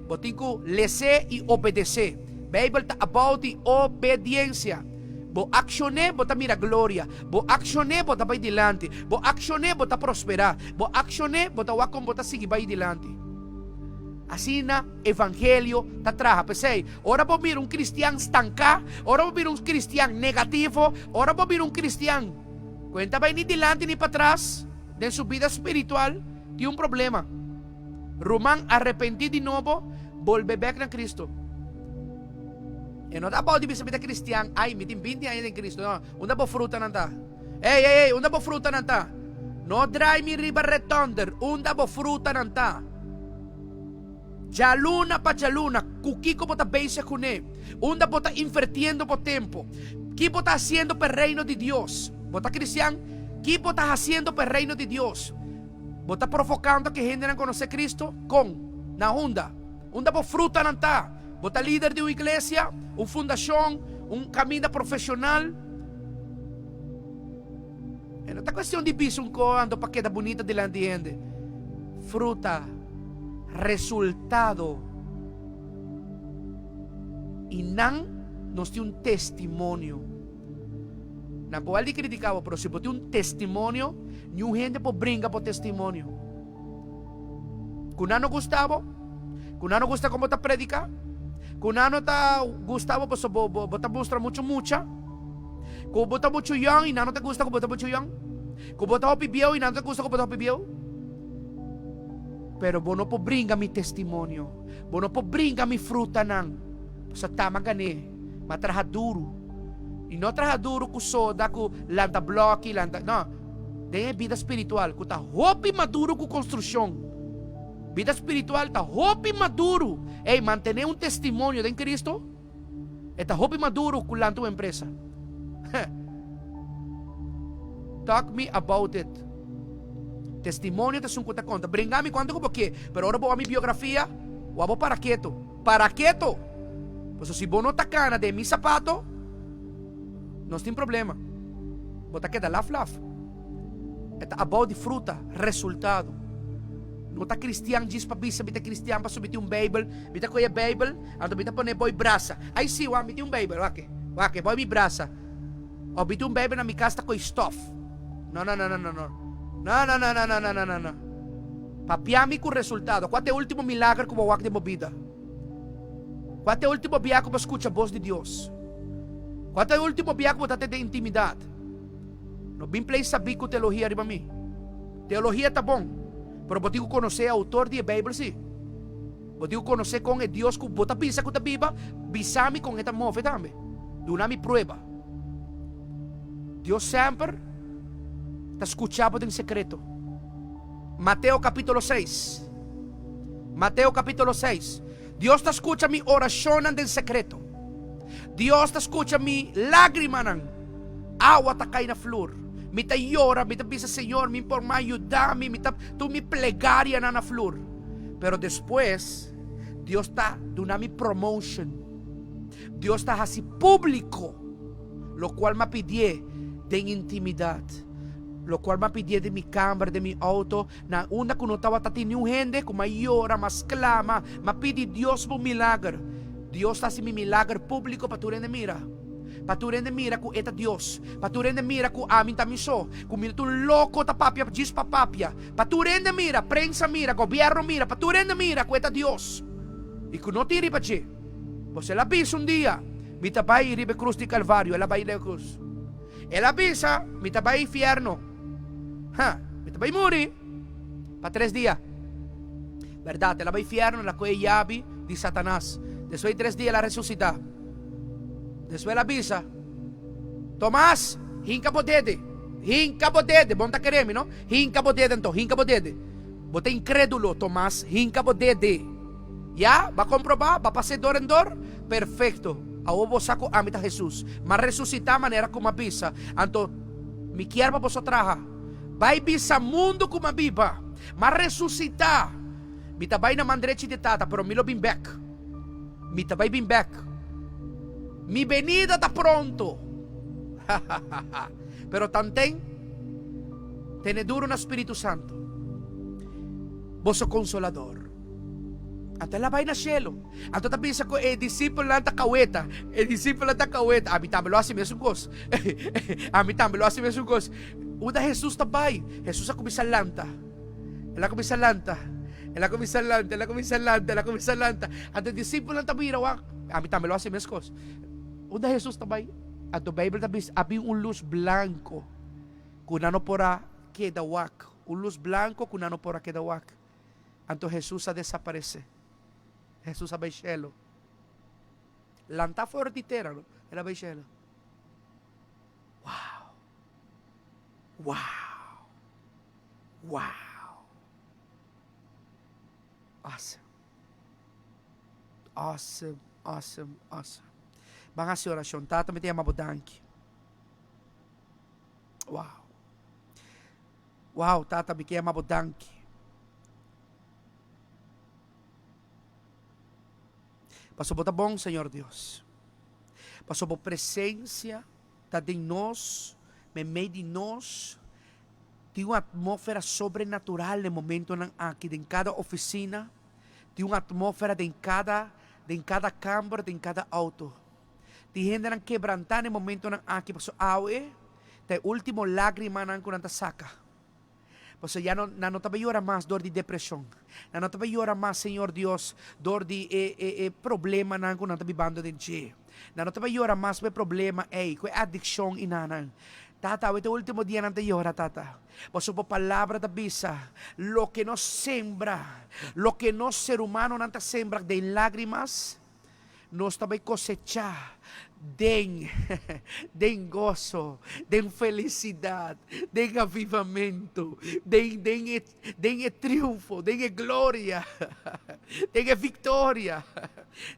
Vos tienes que leer e obedecer. Bíblia está about de obediência. Vos accionar, vos mira glória. Vos accionar, vos vai dilante. Vos accionar, vos prosperar. Vos accionar, vos como vos seguir vai dilante. Assim na evangelho tá traja. Pensei, ora vos mira cristiano estancado, ora vos mira cristiano negativo, ora vos mira cristiano cuenta vai ni dilante ni para trás de sua vida espiritual, tem problema. Román arrepentir de novo, volver back na Cristo. E não dá para de vida cristiana. Ai, me tem 20 anos em Cristo. Não, onde é fruta não tá? Ei, onde é fruta não tá? Não drive me riba retonder. Onde é fruta não tá? Jaluna para jaluna, kukiko bota base com ele. Onde bota invirtiendo por tempo. Que bota haciendo para reino de Deus? Bota cristiano, que bota haciendo para reino de Deus? Bota provocando que gente não conheça Cristo com na onda. Onde é fruta não tá? Bota líder de uma igreja, uma fundação, caminho profissional. Não está questão de bicho ando para quedar bonita delante de gente. Fruta, resultado. E não nós temos testemunho. Não pode criticar, mas se você tem testemunho, nenhuma gente pode brincar por testemunho. Quando não gostava, quando não gosta como está predicar, quando está gostava, você mostra mucha. Kung você muito young e não te gusta como você muito young. Kung você hopi biel e não te gusta como você hopi biel. Pero você não pode brincar mi testemunho. Você não pode brincar mi fruta não. Você tama gani, mas traha duro. E não traha duro com soda, com lanta bloque, lanta. Não. Tem vida espiritual. Que está hopi maduro com construção. Vida espiritual está hopi maduro. Ei, mantener um testemunho de Cristo. Está hopi maduro com a tua empresa. Talk me about it. Testemunho de 50 contas. Brincar-me quanto como que. Pero ahora vou a minha biografia. Ou vou para quieto. Para quieto. Pues se vos não tá cana de mi sapato, não tem problema. Vou tá queda laf. Está about de fruta, resultado. Não está cristiano, diz para bisa, bita cristiano, para subir Bible, bita coia Bible, ando bita pone boy braça. Aí sim, wa, bita Bible, wake, boy mi braça. O bita Bible na mi casa com stuff. Não. Papiami com resultado. Qual é o último milagre que vou de movida? Qual é o último dia que você escuta a voz de Deus? Qual é o último dia que você tem de intimidade? Não vim play saber com teologia arriba a mim. Teologia tá bom. Pero vos digo conhecer o autor da Bíblia, sim. Vos digo conhecer com o Deus que vos pensa que está viva, visame com esta move também. Dá-me prueba. Deus sempre está escuchando em secreto. Mateo capítulo 6. Mateo capítulo 6. Deus está escuchando mi oração en secreto. Deus está escuchando mi lágrima. Agua está caindo na flor. Me ta llora, me ta pisa, Señor, me por me ayudarme, tú me plegaria na flor. Pero después, Dios está dando mi promotion. Dios está así público, lo cual me pidió de intimidad. Lo cual me pidió de mi cámara, de mi auto, na una que no estaba teniendo gente, que me llora, me clama, me pide Dios por milagre. Dios está haciendo mi milagre público para tu rende mira. Para tu rende mira com eta Deus. Para tu rende mira com amin tamiso. Com mira tu louco ta papia, diz pa papia. Para tu rende mira, prensa mira, governo mira. Para tu rende mira com eta Deus. E que não tire para ti. Você la pisa dia. Mita vai ir cruz de Calvário, ela vai ir cruz. Ela pisa, mita vai inferno. Mita vai morrer. Para 3 dias. Verdade, ela vai inferno, ela coe llave de Satanás. Después de 3 días la resucita. Después la visa. Tomás, hinca po dede. Bom tá querendo, não? Hinca po dede, então. Hinca po dede. Você é incrédulo, Tomás. Hinca po dede. Já? Vai comprovar? Vai passar dor em dor? Perfeito. Ao vou saco amita Jesus. Mas ressuscitar a maneira como a visa. Então, me quer para você traja. Vai visa mundo como a viva. Mas ressuscitar. Me tá vai na mandreche de tata, pero me lo bem back. Me tá vai bem back. Mi venida está pronto. Pero también tiene duro un Espíritu Santo. Vos sos consolador. Hasta la vaina cielo. Hasta te piensa que el discípulo la anta kaweta. El discípulo la anta kaweta. A mí también lo hace mesmo cos. A mí también lo hace mesmo cos. Una Jesús também. Jesús a começar lanta. Ela começa lanta. Ela começa lanta. Ela começa lanta. Ela começa lanta. Hasta el discípulo la anta mira. A mí también lo hace mesmo cos. Una Jesús também. A tu Bíblia também havia luz blanco. Kunano pora kedawak. Luz blanco kunano pora kedawak. Então Jesus a desaparecer. Jesus a baixelo. Lanta fortiteira, não? Ela baixelo. Uau. Uau. Uau. Awesome. Awesome. Awesome. Awesome. Mga si orasyon. Tata, may tiyan mabudanki. Wow. Wow, tata, may tiyan mabudanki. Paso po tabong, Senhor Deus. Paso po presensya, tading nos, may made in nos, tem uma atmosfera sobrenatural no momento ng aqui, em cada oficina, tem uma atmosfera em cada câmara, em cada auto. Tem gente nang quebrantar no momento ng aqui, paso awe, te último lágrima nang kunanta saka. Paso ya no te llora más dor de depresión. No te llora más, Señor Dios, dor de problema nang kunanta bibando din che. No te llora más be problema, que adicción inanan. Tata, este último día no te llora, tata. Por su palabra de bisa, lo que no sembra, lo que no ser humano no te sembra de lágrimas, nos também cosechar den gozo, den felicidade, den avivamento, den triunfo, den glória, den vitória.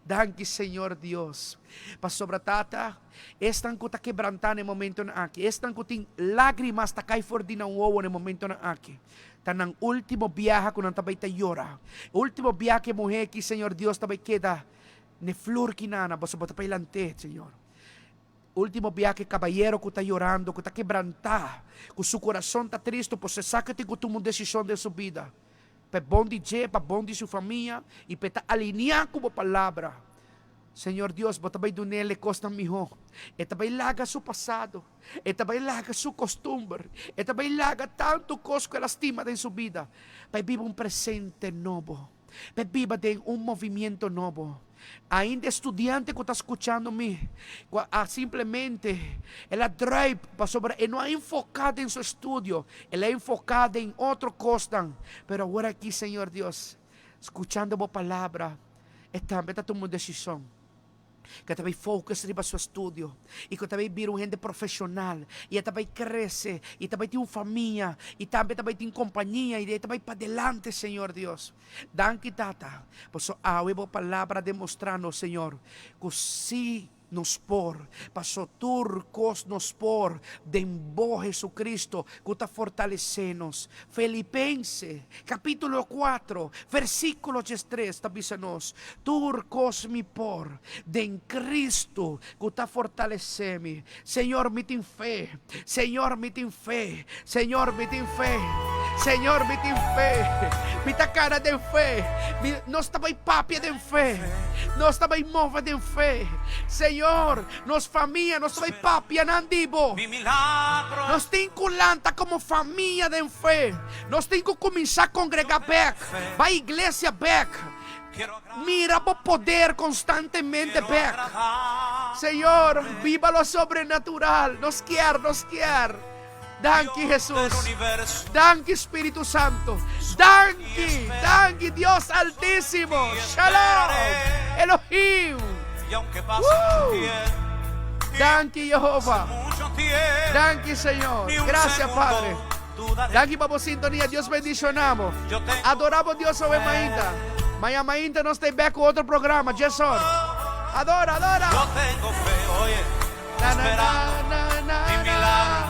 Danke, Senhor Deus. Para sobre tata, estão que está quebrantando no momento aqui, estão que tem lágrimas está cai for di na uovo no momento aqui. Está no último viaje quando também te llora. Último viaje que morrer aqui, Senhor Deus, também queda ne flor kinana, basta bota pa ilante, Señor. Último viaje, caballero, que está llorando, que está quebrantado, que su corazón está triste, pues se saca que tomó una decisión de su vida. Para bom de je, para bom de su familia, y para estar alineado como palabra. Señor Dios, bota pa dunele costa mijo. Eta pa ilaga su pasado. Eta pa ilaga su costumbre. Eta pa ilaga tanto cosas que lastima en su vida. Para viva un presente nuevo. Para viva de un movimiento nuevo. Ainda estudiante que está escuchando-me, simplesmente ela drive para sobre, e não é enfocada em seu estudo, ela é enfocada em outra coisa. Pero agora aqui, Senhor Deus, escutando a palavra, também está tomando decisão. Que também foca-se para seu estudo, e que também vira gente profissional, e também cresce, e também tem uma família, e também tem companhia, e também para adelante, Senhor Deus. Danke, tata, por sua a palavra demonstrando, Senhor, que se nos por, pasó turcos nos por, de bo Jesucristo, que está fortalecendo-nos. Filipenses, capítulo 4, versículo 3, está dizendo-nos, turcos me por, de Cristo, que está fortalecendo-me. Senhor, me tem fé, Senhor, me tem fé, Senhor, me tem fé, Senhor, me tem fé, me tá cara de fé, nós também papia de fé, nós também mova de fé, Senhor. Nos família, nós também papia nandibo. Nós tem que lantar como família de fé. Nós tem que começar a congregar back. Vai à igreja back. Mira o poder constantemente back. Senhor, viva lo sobrenatural. Nos quer. Danke, Jesus. Danke, Espírito Santo. Danke, Dios Altísimo. Shalom. Elohim. Y aunque pase el tiempo, Danke, Jehová. mucho tiempo. Danke, Señor. Ni un Gracias, segundo Padre. dudaré. Danke, vamos sintonia. Dios bendicionamos. Yo tengo Adoramos Dios sobre Mainta. Mas Mainta não tem back com outro programa. Jason. Adora, adora. Yo tengo fe, oye, Na, na, esperando na, na, mi na. milagro,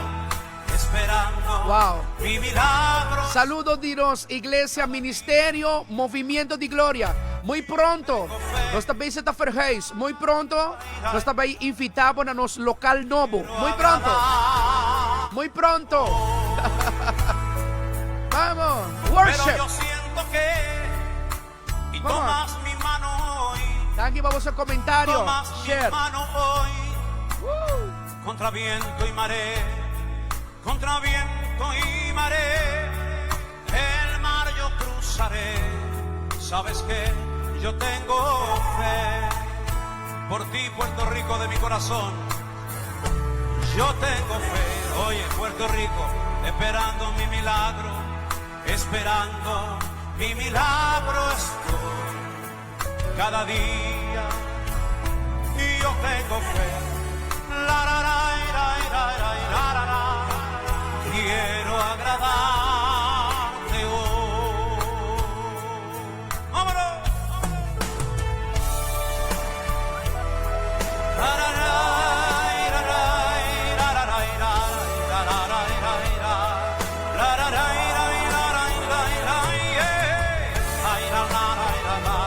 esperando Wow. mi milagro. Saludos, Dios, Iglesia, Ministerio, Movimiento de Gloria. Muy pronto, nós também se está vergeis. Muy pronto, nós também invitamos a nosso local novo. Muy pronto, muy pronto. Vamos, Pero worship. yo siento que y Vamos. tomas mi mano hoy, Aquí vamos al comentario. tomas mi Share. mano hoy, contra viento y marea, contra viento y marea, el mar yo cruzaré. Sabes que yo tengo fe por ti, Puerto Rico de mi corazón. Yo tengo fe, oye, Puerto Rico, esperando mi milagro, esperando mi milagro estoy cada día. Y yo tengo fe, la, la, la, la, la, la, la, la, la. Quiero agradarte hoy. ¡Vámonos! La, la, la, la, la, la, la, la, la, la, la, la. La, la, la, la, la, la, la, la, yeah. Ay, la, la, la, la, la, la.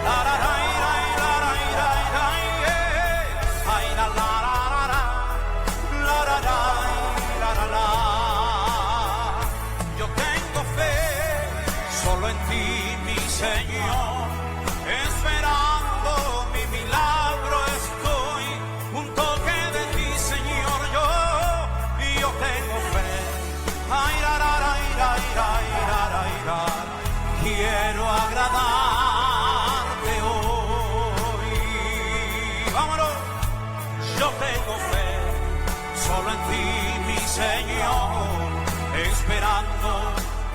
La, la, la, la, la, la, la, yeah. Ay, la, la, la, la, la. La, la, la, la, la, la. Yo tengo fe solo en ti, mi Señor, esperando mi milagro estoy, un toque de ti, Señor, yo tengo fe. Ay, la, la, la, la, la, la, la, la. Quiero agradarte hoy. Vámonos. Yo tengo fe solo en ti, mi Señor, esperando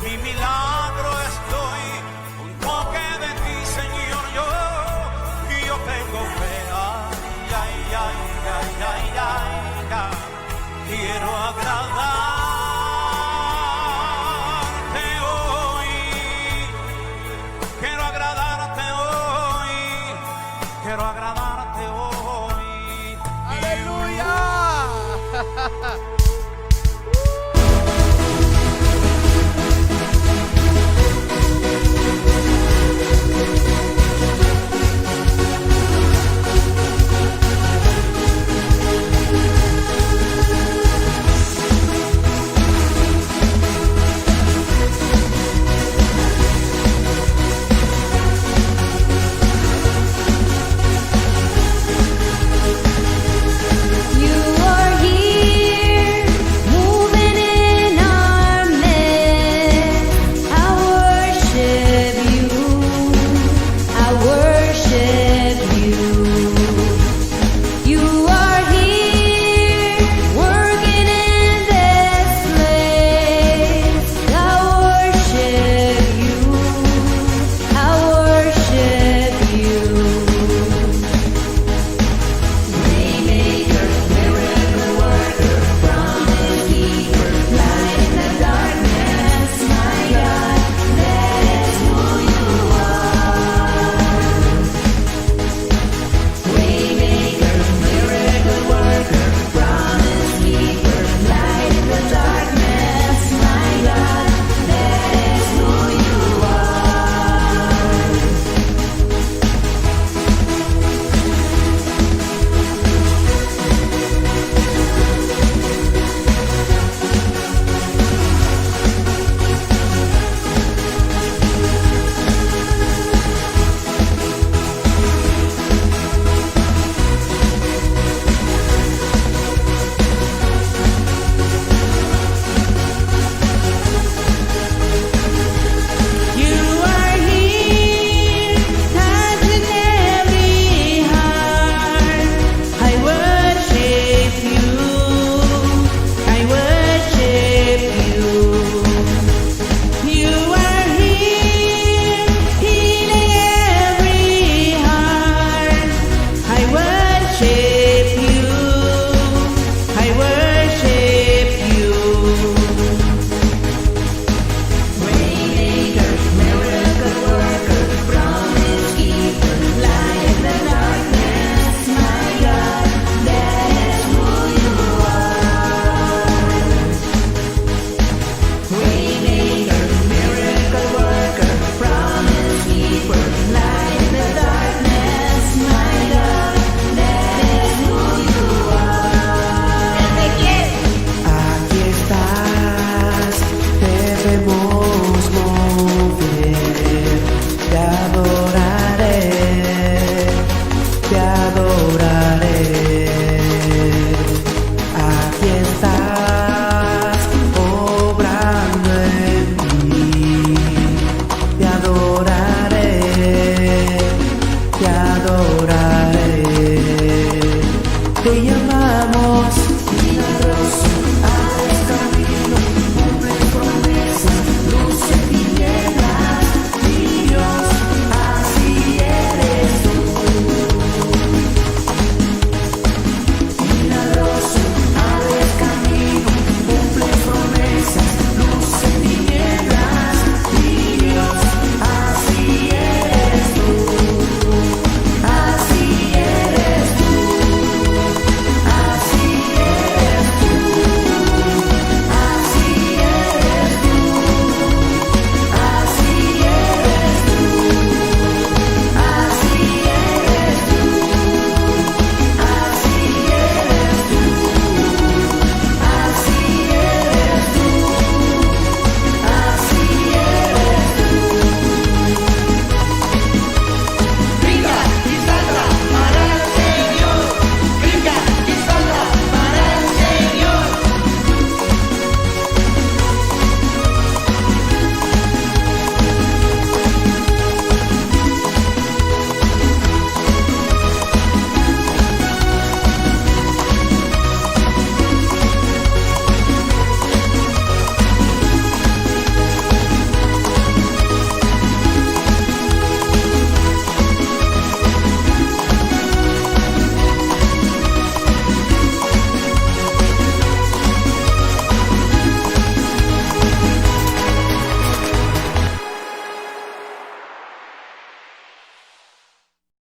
mi milagro estoy.